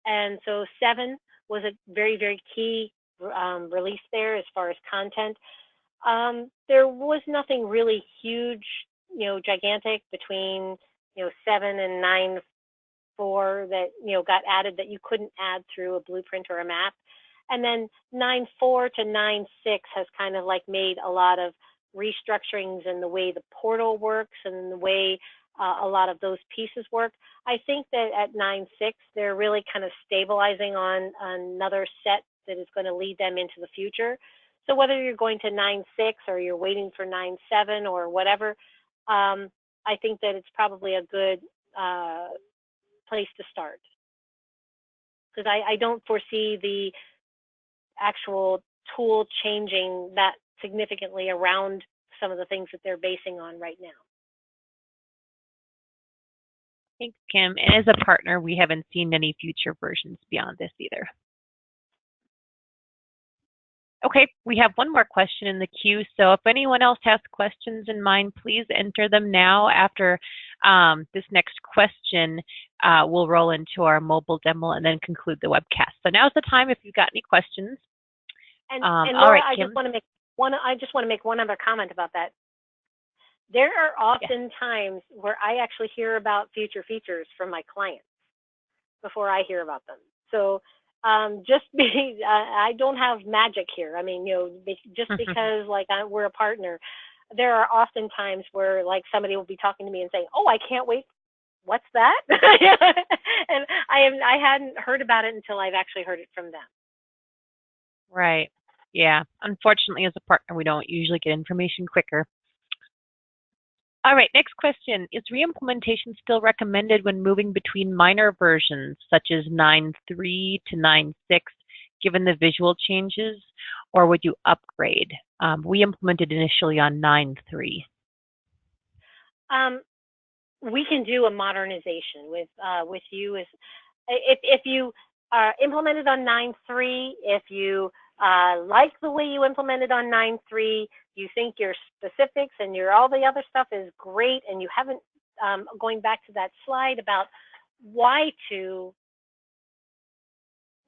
[SPEAKER 2] And so 7 was a very, very key release there as far as content. There was nothing really huge, gigantic between, 7 and 9.4 that, got added that you couldn't add through a blueprint or a map. And then 9.4 to 9.6 has kind of like made a lot of restructurings in the way the portal works and the way a lot of those pieces work. I think that at 9.6, they're really kind of stabilizing on another set that is going to lead them into the future. So whether you're going to 9.6 or you're waiting for 9.7 or whatever, I think that it's probably a good place to start. Because I don't foresee the actual tool changing that significantly around some of the things that they're basing on right now.
[SPEAKER 1] Thanks, Kim. And as a partner, we haven't seen any future versions beyond this either. Okay, we have one more question in the queue. So if anyone else has questions in mind, please enter them now. After this next question, we'll roll into our mobile demo and then conclude the webcast. So now's the time if you've got any questions.
[SPEAKER 2] And
[SPEAKER 1] all
[SPEAKER 2] Laura,
[SPEAKER 1] right, Kim.
[SPEAKER 2] I just want to make one other comment about that. There are often times where I actually hear about future features from my clients before I hear about them. So I don't have magic here. I mean, just because we're a partner, there are often times where like somebody will be talking to me and saying, "Oh, I can't wait. What's that?" And I hadn't heard about it until I've actually heard it from them.
[SPEAKER 1] Right. Yeah. Unfortunately, as a partner, we don't usually get information quicker. All right, next question. Is re-implementation still recommended when moving between minor versions, such as 9.3 to 9.6, given the visual changes, or would you upgrade? We implemented initially on 9.3.
[SPEAKER 2] We can do a modernization with you. If you implemented on 9.3, if you like the way you implemented on 9.3, you think your specifics and your all the other stuff is great, and you haven't, going back to that slide about why to,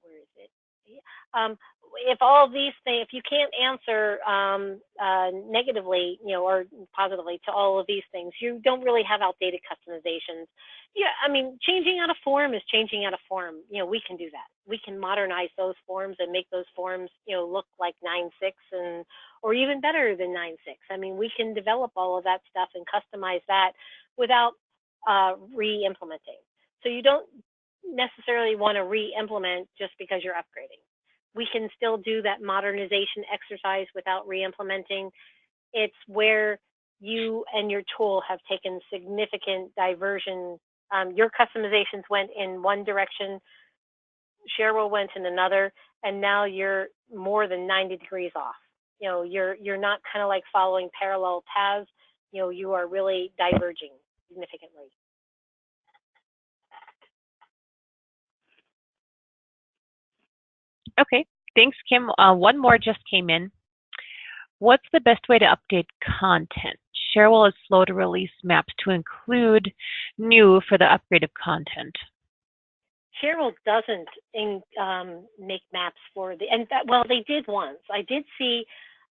[SPEAKER 2] where is it? If all of these things, if you can't answer negatively, or positively to all of these things, you don't really have outdated customizations. Yeah, I mean, changing out a form is changing out a form. We can do that. We can modernize those forms and make those forms, look like 9.6 or even better than 9.6. I mean, we can develop all of that stuff and customize that without re-implementing. So you don't necessarily want to re-implement just because you're upgrading. We can still do that modernization exercise without re-implementing. It's where you and your tool have taken significant diversion. Your customizations went in one direction, Cherwell went in another, and now you're more than 90 degrees off. You're not kind of like following parallel paths. You are really diverging significantly.
[SPEAKER 1] Okay, thanks, Kim. One more just came in. What's the best way to update content? Cherwell is slow to release maps to include new for the upgrade of content.
[SPEAKER 2] Cherwell doesn't make maps for well, they did once. I did see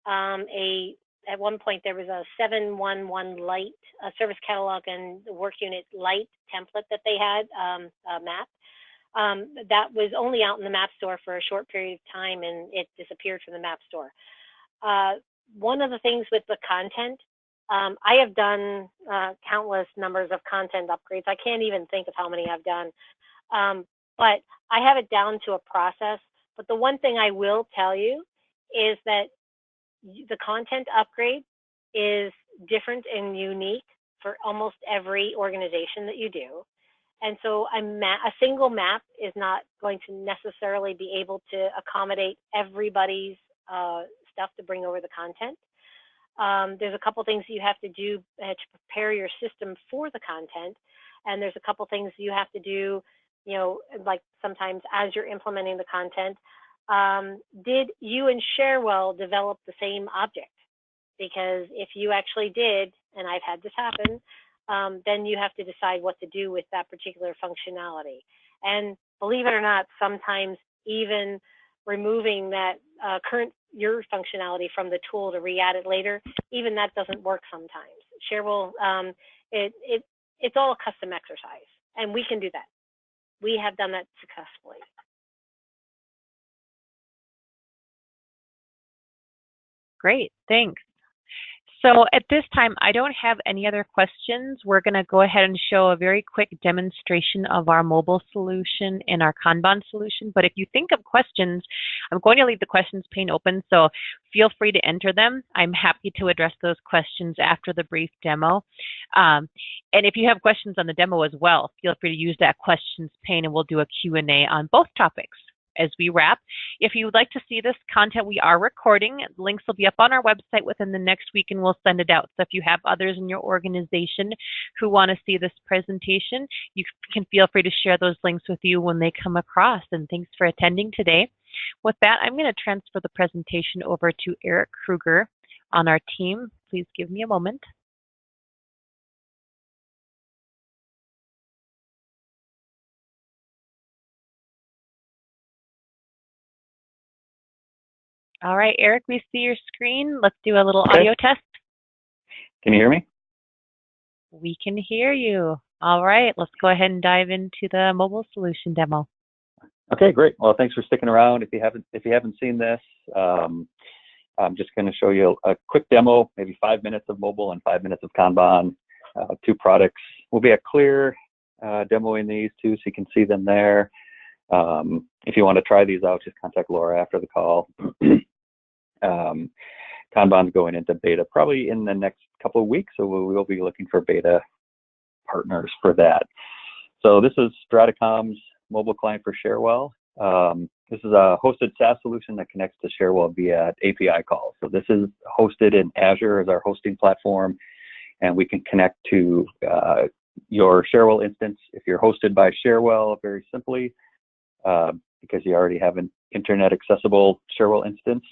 [SPEAKER 2] at one point there was a 7.1.1 Lite, a service catalog and work unit Lite template that they had, a map. That was only out in the map store for a short period of time, and it disappeared from the map store. One of the things with the content, I have done countless numbers of content upgrades. I can't even think of how many I've done, but I have it down to a process. But the one thing I will tell you is that the content upgrade is different and unique for almost every organization that you do. And so a single map is not going to necessarily be able to accommodate everybody's stuff to bring over the content. There's a couple things you have to do to prepare your system for the content. And there's a couple things you have to do, like sometimes as you're implementing the content, did you and Cherwell develop the same object? Because if you actually did, and I've had this happen, then you have to decide what to do with that particular functionality. And believe it or not, sometimes even removing that your functionality from the tool to re-add it later, even that doesn't work sometimes. Cherwell, it's all a custom exercise, and we can do that. We have done that successfully.
[SPEAKER 1] Great, thanks. So at this time, I don't have any other questions. We're going to go ahead and show a very quick demonstration of our mobile solution and our Kanban solution. But if you think of questions, I'm going to leave the questions pane open, so feel free to enter them. I'm happy to address those questions after the brief demo. And if you have questions on the demo as well, feel free to use that questions pane, and we'll do a Q&A on both topics as we wrap. If you would like to see this content, we are recording. Links will be up on our website within the next week, and we'll send it out. So if you have others in your organization who want to see this presentation, you can feel free to share those links with you when they come across. And thanks for attending today. With that, I'm going to transfer the presentation over to Eric Kruger on our team. Please give me a moment. All right, Eric, we see your screen. Let's do a little audio test.
[SPEAKER 3] Can you hear me?
[SPEAKER 1] We can hear you. All right, let's go ahead and dive into the mobile solution demo.
[SPEAKER 3] Okay, great. Well, thanks for sticking around. If you haven't seen this, I'm just going to show you a quick demo, maybe 5 minutes of mobile and 5 minutes of Kanban, 2 products. We'll be a clear demoing these two so you can see them there. If you want to try these out, just contact Laura after the call. Kanban's going into beta probably in the next couple of weeks, so we will be looking for beta partners for that. So this is StrataCom's mobile client for Cherwell. This is a hosted SaaS solution that connects to Cherwell via API calls. So this is hosted in Azure as our hosting platform, and we can connect to your Cherwell instance if you're hosted by Cherwell very simply, because you already have an internet accessible Cherwell instance.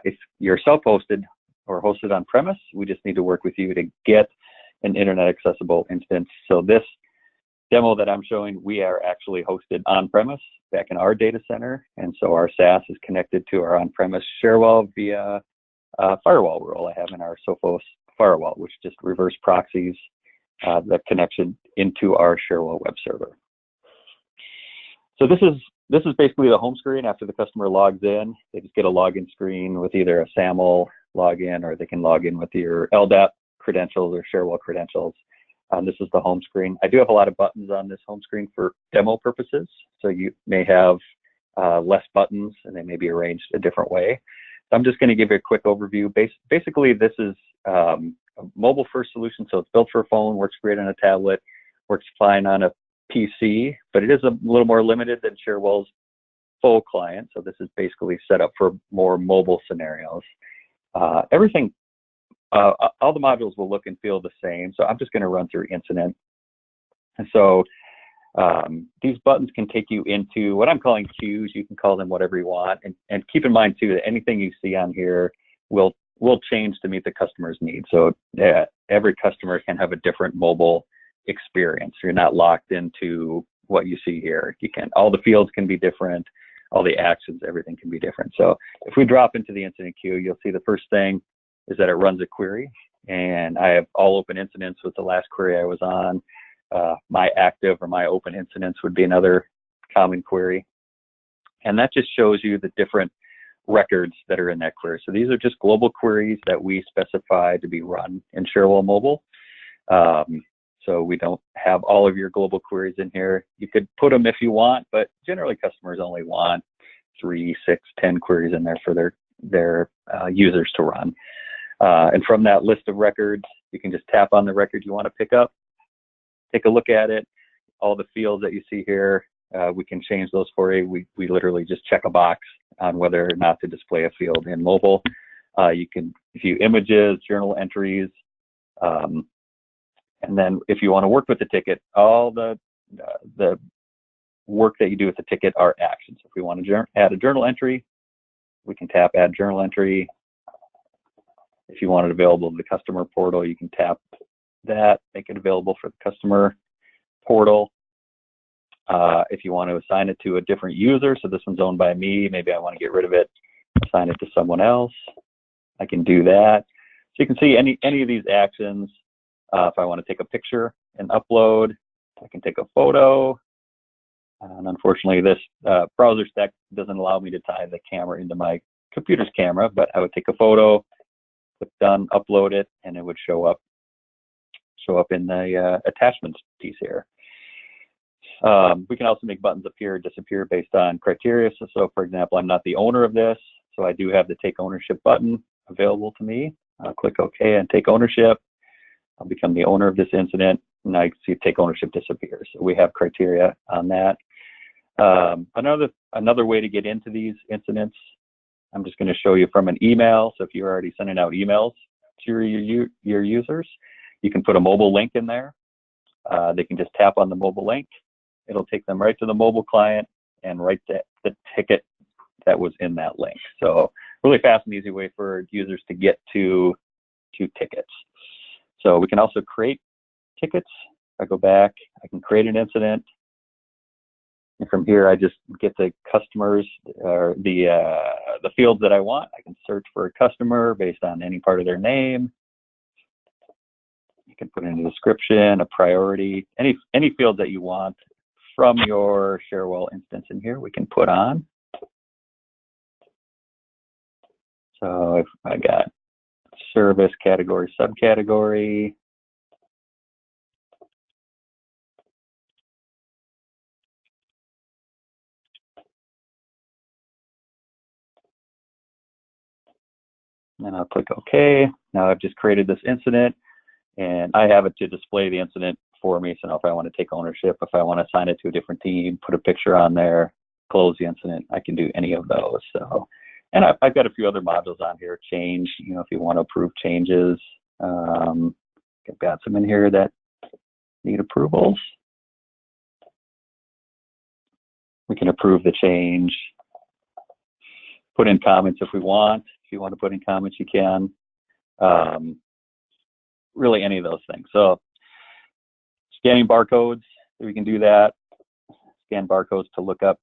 [SPEAKER 3] If you're self-hosted or hosted on premise, we just need to work with you to get an internet accessible instance. So this demo that I'm showing, we are actually hosted on premise back in our data center. And so our SaaS is connected to our on-premise Cherwell via a firewall rule I have in our Sophos firewall, which just reverse proxies the connection into our Cherwell web server. So this is basically the home screen after the customer logs in. They just get a login screen with either a SAML login, or they can log in with your LDAP credentials or Cherwell credentials. This is the home screen. I do have a lot of buttons on this home screen for demo purposes. So you may have less buttons and they may be arranged a different way. So I'm just going to give you a quick overview. Basically, this is a mobile first solution. So it's built for a phone, works great on a tablet, works fine on a PC, but it is a little more limited than Cherwell's full client. So this is basically set up for more mobile scenarios. Everything, all the modules will look and feel the same. So I'm just going to run through incident. And so these buttons can take you into what I'm calling queues. You can call them whatever you want. And keep in mind too, that anything you see on here will change to meet the customer's needs. So every customer can have a different mobile experience. You're not locked into what you see here. All the fields can be different, all the actions, everything can be different. So if we drop into the incident queue, you'll see the first thing is that it runs a query, and I have all open incidents with the last query I was on. My active or my open incidents would be another common query. And that just shows you the different records that are in that query. So these are just global queries that we specify to be run in Cherwell Mobile. So we don't have all of your global queries in here. You could put them if you want, but generally customers only want 3, 6, 10 queries in there for their users to run. And from that list of records, you can just tap on the record you want to pick up, take a look at it. All the fields that you see here, we can change those for you. We literally just check a box on whether or not to display a field in mobile. You can view images, journal entries, and then if you want to work with the ticket, all the work that you do with the ticket are actions. If we want to add a journal entry, we can tap Add Journal Entry. If you want it available in the customer portal, you can tap that, make it available for the customer portal. If you want to assign it to a different user, so this one's owned by me, maybe I want to get rid of it, assign it to someone else, I can do that. So you can see any of these actions. If I want to take a picture and upload, I can take a photo. And unfortunately, this browser stack doesn't allow me to tie the camera into my computer's camera, but I would take a photo, click done, upload it, and it would show up in the attachments piece here. We can also make buttons appear or disappear based on criteria. So for example, I'm not the owner of this, so I do have the Take Ownership button available to me. I'll click OK and take ownership. I'll become the owner of this incident, and I can see Take Ownership disappears. So we have criteria on that. Another way to get into these incidents, I'm just going to show you from an email. So if you're already sending out emails to your users, you can put a mobile link in there. They can just tap on the mobile link. It'll take them right to the mobile client and write the ticket that was in that link. So really fast and easy way for users to get to tickets. So we can also create tickets. If I go back, I can create an incident. And from here, I just get the customers or the fields that I want. I can search for a customer based on any part of their name. You can put in a description, a priority, any field that you want from your Cherwell instance in here, we can put on. So if I got service category, subcategory, and I'll click OK. Now I've just created this incident, and I have it to display the incident for me. So now if I want to take ownership, if I want to assign it to a different team, put a picture on there, close the incident, I can do any of those. So, and I've got a few other modules on here. Change, if you want to approve changes. I've got some in here that need approvals. We can approve the change. Put in comments if we want. If you want to put in comments, you can. Really any of those things. So scanning barcodes, we can do that. Scan barcodes to look up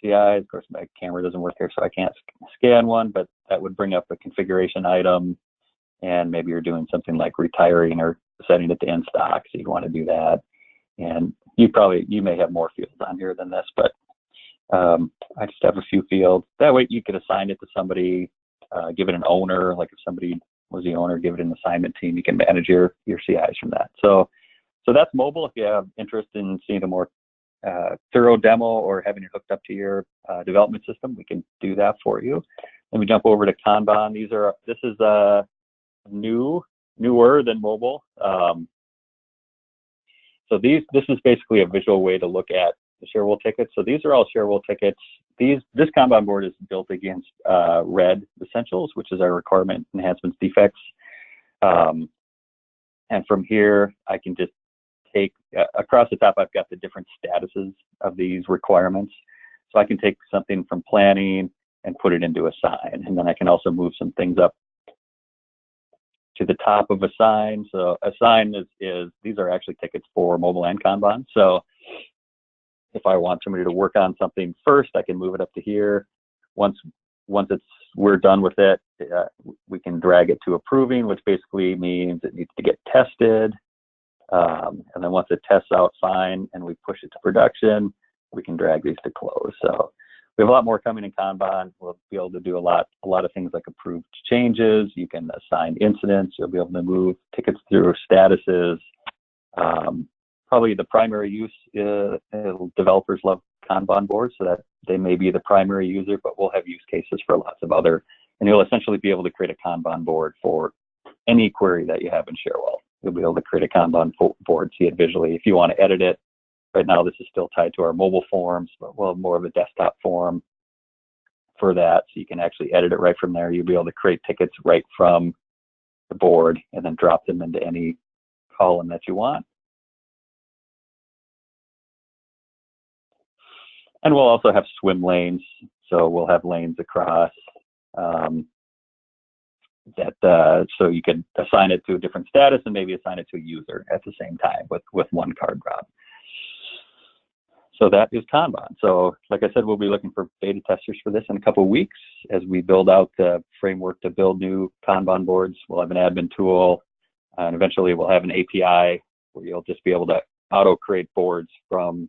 [SPEAKER 3] CIs. Of course, my camera doesn't work here, so I can't scan one, but that would bring up a configuration item, and maybe you're doing something like retiring or setting it to in stock, so you want to do that. And you may have more fields on here than this, but I just have a few fields. That way you could assign it to somebody, give it an owner, like if somebody was the owner, give it an assignment team, you can manage your CIs from that. So that's mobile. If you have interest in seeing a more thorough demo or having it hooked up to your development system, we can do that for you. Let me jump over to Kanban. This is newer than mobile. So this is basically a visual way to look at the Cherwell tickets. So these are all Cherwell tickets. This Kanban board is built against RED Essentials, which is our requirement enhancements defects. And from here, I can just take, across the top, I've got the different statuses of these requirements. So I can take something from planning and put it into assign. And then I can also move some things up to the top of assign. So assign is these are actually tickets for mobile and Kanban. So if I want somebody to work on something first, I can move it up to here. Once we're done with it, we can drag it to approving, which basically means it needs to get tested. And then once it tests out fine and we push it to production, we can drag these to close. So we have a lot more coming in Kanban. We'll be able to do a lot of things like approved changes. You can assign incidents. You'll be able to move tickets through statuses. Probably the primary use, developers love Kanban boards, so that they may be the primary user, but we'll have use cases for lots of other, and you'll essentially be able to create a Kanban board for any query that you have in Cherwell. You'll be able to create a Kanban board, see it visually. If you want to edit it, right now this is still tied to our mobile forms, but we'll have more of a desktop form for that, so you can actually edit it right from there. You'll be able to create tickets right from the board and then drop them into any column that you want. And we'll also have swim lanes, so we'll have lanes across so you can assign it to a different status and maybe assign it to a user at the same time with one card drop. So that is Kanban. So like I said, we'll be looking for beta testers for this in a couple of weeks as we build out the framework to build new Kanban boards. We'll have an admin tool, and eventually we'll have an API where you'll just be able to auto-create boards from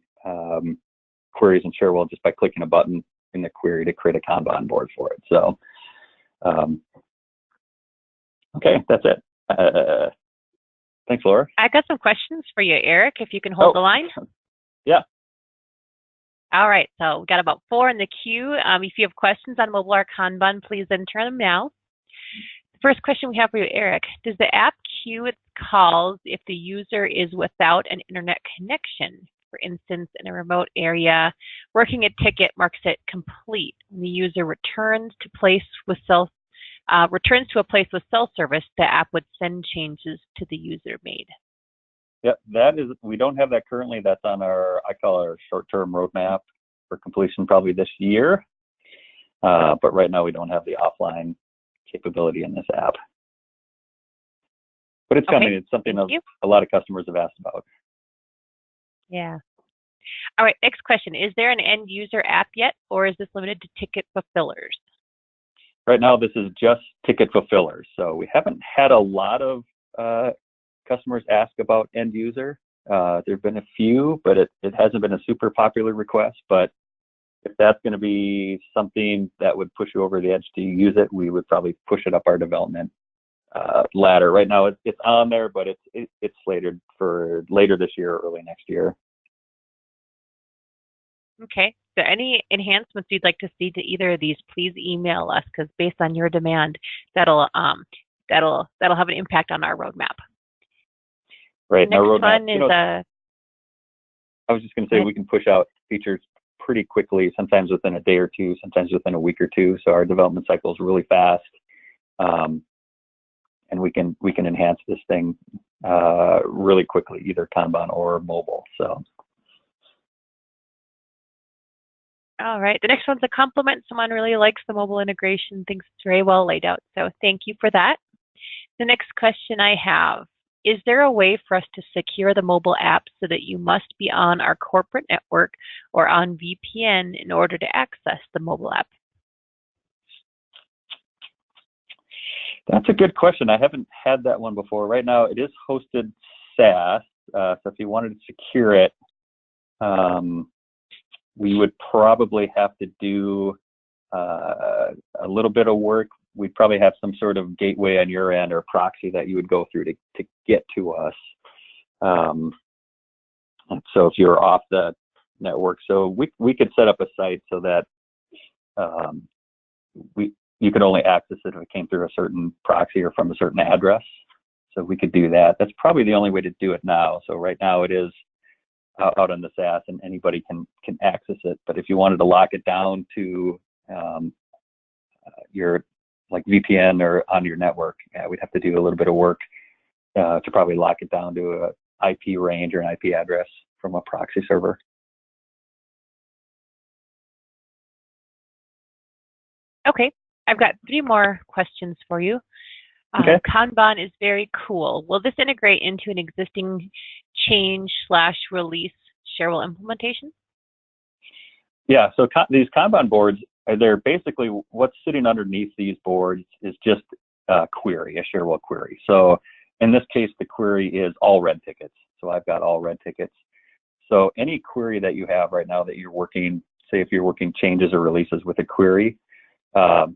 [SPEAKER 3] queries in Cherwell just by clicking a button in the query to create a Kanban board for it. So, okay, that's it. Thanks, Laura.
[SPEAKER 1] I got some questions for you, Eric, if you can hold the line.
[SPEAKER 3] Yeah.
[SPEAKER 1] All right, so we've got about 4 in the queue. If you have questions on mobile or Kanban, please enter them now. The first question we have for you, Eric, does the app queue its calls if the user is without an internet connection? For instance, in a remote area, working a ticket marks it complete. When the user returns to a place with cell service, the app would send changes to the user made.
[SPEAKER 3] Yep, we don't have that currently. That's on I call our short-term roadmap for completion probably this year. But right now we don't have the offline capability in this app. But it's coming. It's something a lot of customers have asked about.
[SPEAKER 1] Yeah. All right, next question. Is there an end user app yet, or is this limited to ticket fulfillers?
[SPEAKER 3] Right now, this is just ticket fulfillers. So we haven't had a lot of customers ask about end user. There have been a few, but it hasn't been a super popular request. But if that's going to be something that would push you over the edge to use it, we would probably push it up our development ladder. Right now, it's on there, but it's slated for later this year or early next year.
[SPEAKER 1] Okay. So any enhancements you'd like to see to either of these, please email us, because based on your demand, that'll have an impact on our roadmap.
[SPEAKER 3] Right.
[SPEAKER 1] Next
[SPEAKER 3] our roadmap,
[SPEAKER 1] one is
[SPEAKER 3] I was just going to say we can push out features pretty quickly, sometimes within a day or two, sometimes within a week or two. So our development cycle is really fast, and we can enhance this thing really quickly, either Kanban or mobile. So.
[SPEAKER 1] All right. The next one's a compliment. Someone really likes the mobile integration, thinks it's very well laid out. So thank you for that. The next question I have, is there a way for us to secure the mobile app so that you must be on our corporate network or on VPN in order to access the mobile app?
[SPEAKER 3] That's a good question. I haven't had that one before. Right now, it is hosted SaaS. So if you wanted to secure it, we would probably have to do a little bit of work. We'd probably have some sort of gateway on your end or proxy that you would go through to get to us. So if you're off the network, so we could set up a site so that you could only access it if it came through a certain proxy or from a certain address. So we could do that. That's probably the only way to do it now. So right now it is out on the SaaS and anybody can access it. But if you wanted to lock it down to your like VPN or on your network, we'd have to do a little bit of work to probably lock it down to a IP range or an IP address from a proxy server.
[SPEAKER 1] Okay, I've got 3 more questions for you.
[SPEAKER 3] Okay.
[SPEAKER 1] Kanban is very cool. Will this integrate into an existing change/release Cherwell implementation?
[SPEAKER 3] Yeah, so these Kanban boards, they're basically what's sitting underneath these boards is just a query, a Cherwell query. So in this case, the query is all red tickets. So I've got all red tickets. So any query that you have right now that you're working, say if you're working changes or releases with a query,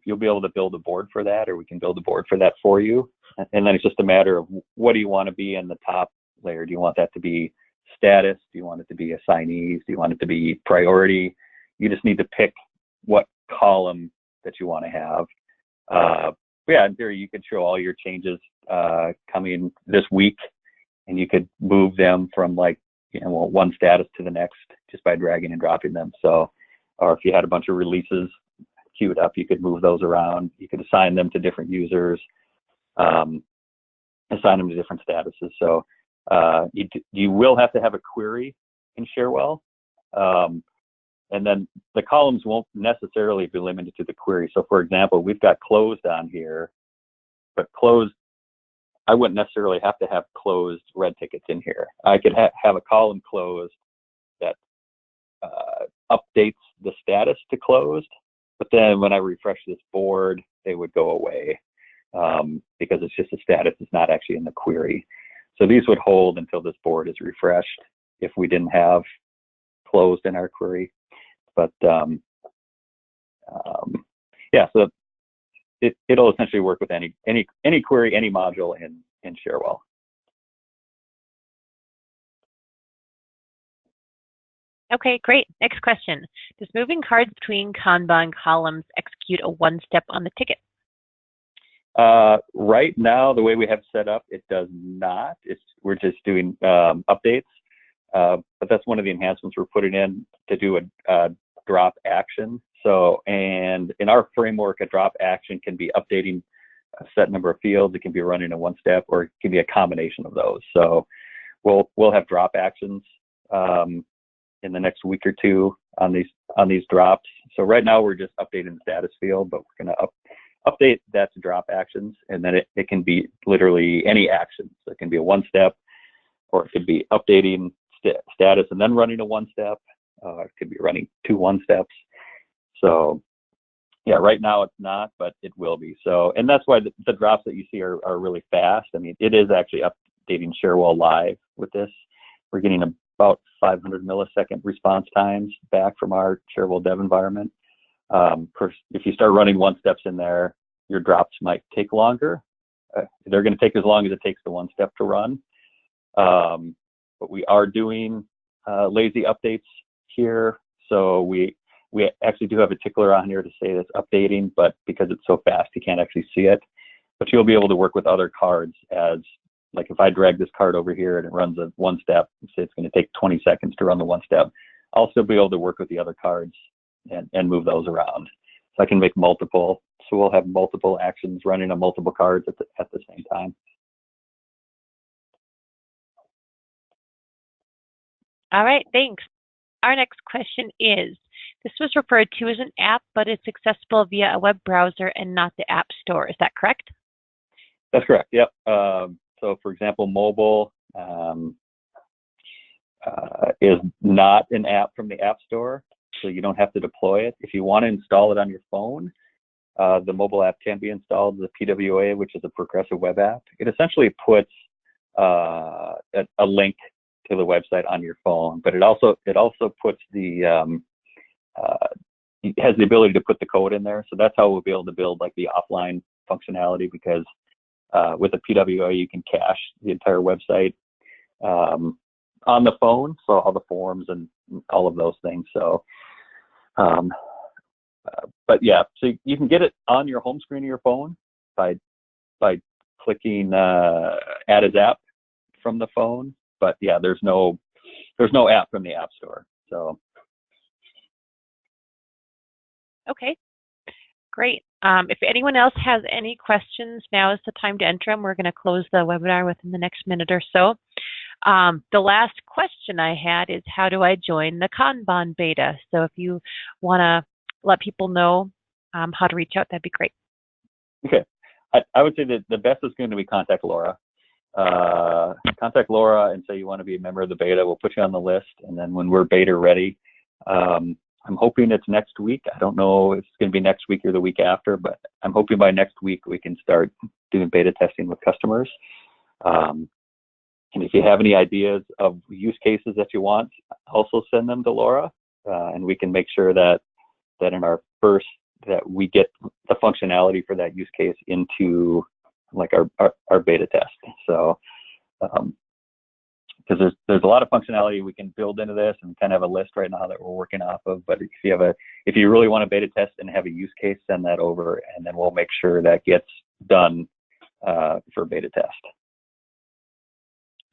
[SPEAKER 3] you'll be able to build a board for that, or we can build a board for that for you. And then it's just a matter of what do you want to be in the top layer? Do you want that to be status? Do you want it to be assignees? Do you want it to be priority? You just need to pick what column that you want to have. yeah, in theory, you could show all your changes coming this week, and you could move them from like, one status to the next just by dragging and dropping them. So, or if you had a bunch of releases queued up, you could move those around. You could assign them to different users, assign them to different statuses. So you will have to have a query in Cherwell. And then the columns won't necessarily be limited to the query. So for example, we've got closed on here, but closed, I wouldn't necessarily have to have closed red tickets in here. I could have a column closed that updates the status to closed, but then when I refresh this board, they would go away because it's just a status. It's not actually in the query. So these would hold until this board is refreshed if we didn't have closed in our query. But yeah, so it'll essentially work with any query, any module in Cherwell.
[SPEAKER 1] Okay, great. Next question. Does moving cards between Kanban columns execute a one-step on the ticket?
[SPEAKER 3] Right now, the way we have set up, it does not. We're just doing updates, but that's one of the enhancements we're putting in to do a drop action. So, and in our framework, a drop action can be updating a set number of fields. It can be running a one step, or it can be a combination of those. So we'll have drop actions in the next week or two on these drops. So right now we're just updating the status field, but we're going to update that to drop actions, and then it can be literally any action. So it can be a one step, or it could be updating status and then running a one step. It could be running 2 one steps. So yeah, right now it's not, but it will be. So, and that's why the drops that you see are really fast. I mean, it is actually updating Cherwell live with this. We're getting about 500 millisecond response times back from our Cherwell dev environment. If you start running one steps in there, your drops might take longer. They're going to take as long as it takes the one step to run. But we are doing lazy updates here. So we actually do have a tickler on here to say it's updating, but because it's so fast, you can't actually see it. But you'll be able to work with other cards as, like if I drag this card over here and it runs a one step, say it's going to take 20 seconds to run the one step, I'll still be able to work with the other cards and move those around. So I can make multiple. So we'll have multiple actions running on multiple cards at the same time.
[SPEAKER 1] All right, thanks. Our next question is, this was referred to as an app, but it's accessible via a web browser and not the App Store. Is that correct?
[SPEAKER 3] That's correct, yep. So for example, mobile is not an app from the App Store, so you don't have to deploy it. If you want to install it on your phone, the mobile app can be installed with PWA, which is a progressive web app. It essentially puts a link to the website on your phone, but it also puts it has the ability to put the code in there. So that's how we'll be able to build like the offline functionality, because with a PWA, you can cache the entire website on the phone, so all the forms and all of those things. So, but yeah, so you can get it on your home screen of your phone by clicking Add as App from the phone. But yeah, there's no app from the App Store. So.
[SPEAKER 1] Okay, great. If anyone else has any questions, now is the time to enter them. We're going to close the webinar within the next minute or so. The last question I had is, how do I join the Kanban beta? So if you want to let people know how to reach out, that'd be great.
[SPEAKER 3] Okay, I would say that the best is going to be contact Laura. Contact Laura and say you want to be a member of the beta. We'll put you on the list, and then when we're beta ready, I'm hoping it's next week. I don't know if it's going to be next week or the week after, but I'm hoping by next week we can start doing beta testing with customers. And if you have any ideas of use cases that you want, also send them to Laura, and we can make sure that in our first, that we get the functionality for that use case into like our beta test. So, because there's a lot of functionality we can build into this, and we kind of have a list right now that we're working off of. But if you really want to beta test and have a use case, send that over, and then we'll make sure that gets done for beta test.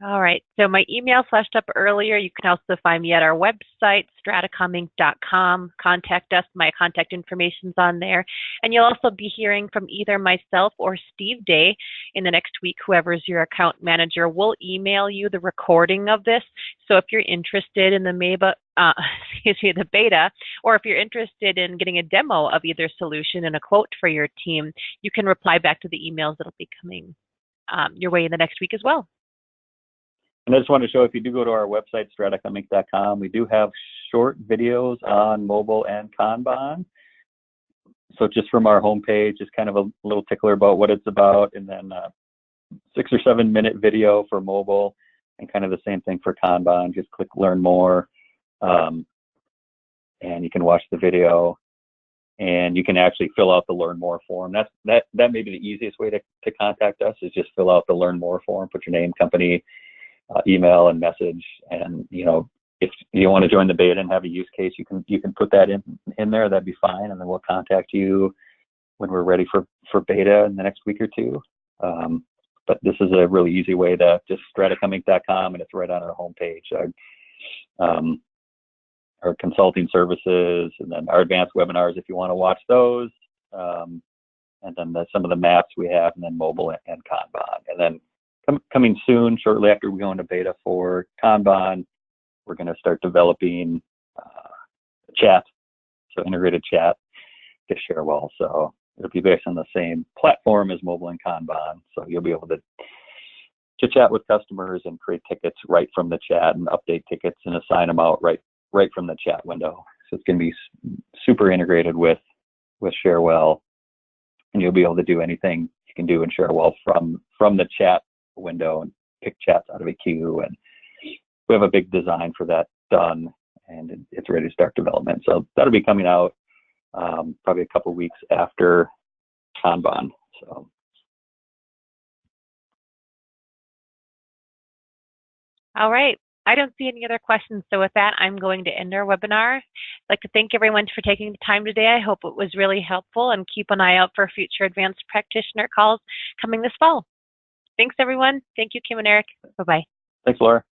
[SPEAKER 1] All right, so my email flashed up earlier. You can also find me at our website, stratacominc.com. Contact us. My contact information's on there. And you'll also be hearing from either myself or Steve Day in the next week. Whoever's your account manager will email you the recording of this. So if you're interested in the the beta, or if you're interested in getting a demo of either solution and a quote for your team, you can reply back to the emails that'll be coming your way in the next week as well.
[SPEAKER 3] And I just wanted to show, if you do go to our website, StrataCominc.com, we do have short videos on mobile and Kanban. So just from our homepage, just kind of a little tickler about what it's about, and then 6 or 7 minute video for mobile, and kind of the same thing for Kanban. Just click Learn More, and you can watch the video, and you can actually fill out the Learn More form. That may be the easiest way to contact us, is just fill out the Learn More form, put your name, company, email and message, and if you want to join the beta and have a use case, you can put that in there. That'd be fine, and then we'll contact you when we're ready for beta in the next week or two. But this is a really easy way to just stratacominc.com, and it's right on our homepage. Our consulting services, and then our advanced webinars if you want to watch those, and then some of the maps we have, and then mobile and Kanban, and then coming soon, shortly after we go into beta for Kanban, we're going to start developing chat, so integrated chat to Cherwell. So it'll be based on the same platform as mobile and Kanban. So you'll be able to chat with customers and create tickets right from the chat, and update tickets and assign them out right from the chat window. So it's going to be super integrated with Cherwell, and you'll be able to do anything you can do in Cherwell from the chat window, and pick chats out of a queue. And we have a big design for that done, and it's ready to start development. So that'll be coming out probably a couple weeks after Kanban. So.
[SPEAKER 1] All right. I don't see any other questions. So with that, I'm going to end our webinar. I'd like to thank everyone for taking the time today. I hope it was really helpful, and keep an eye out for future advanced practitioner calls coming this fall. Thanks, everyone. Thank you, Kim and Eric. Bye-bye.
[SPEAKER 3] Thanks, Laura.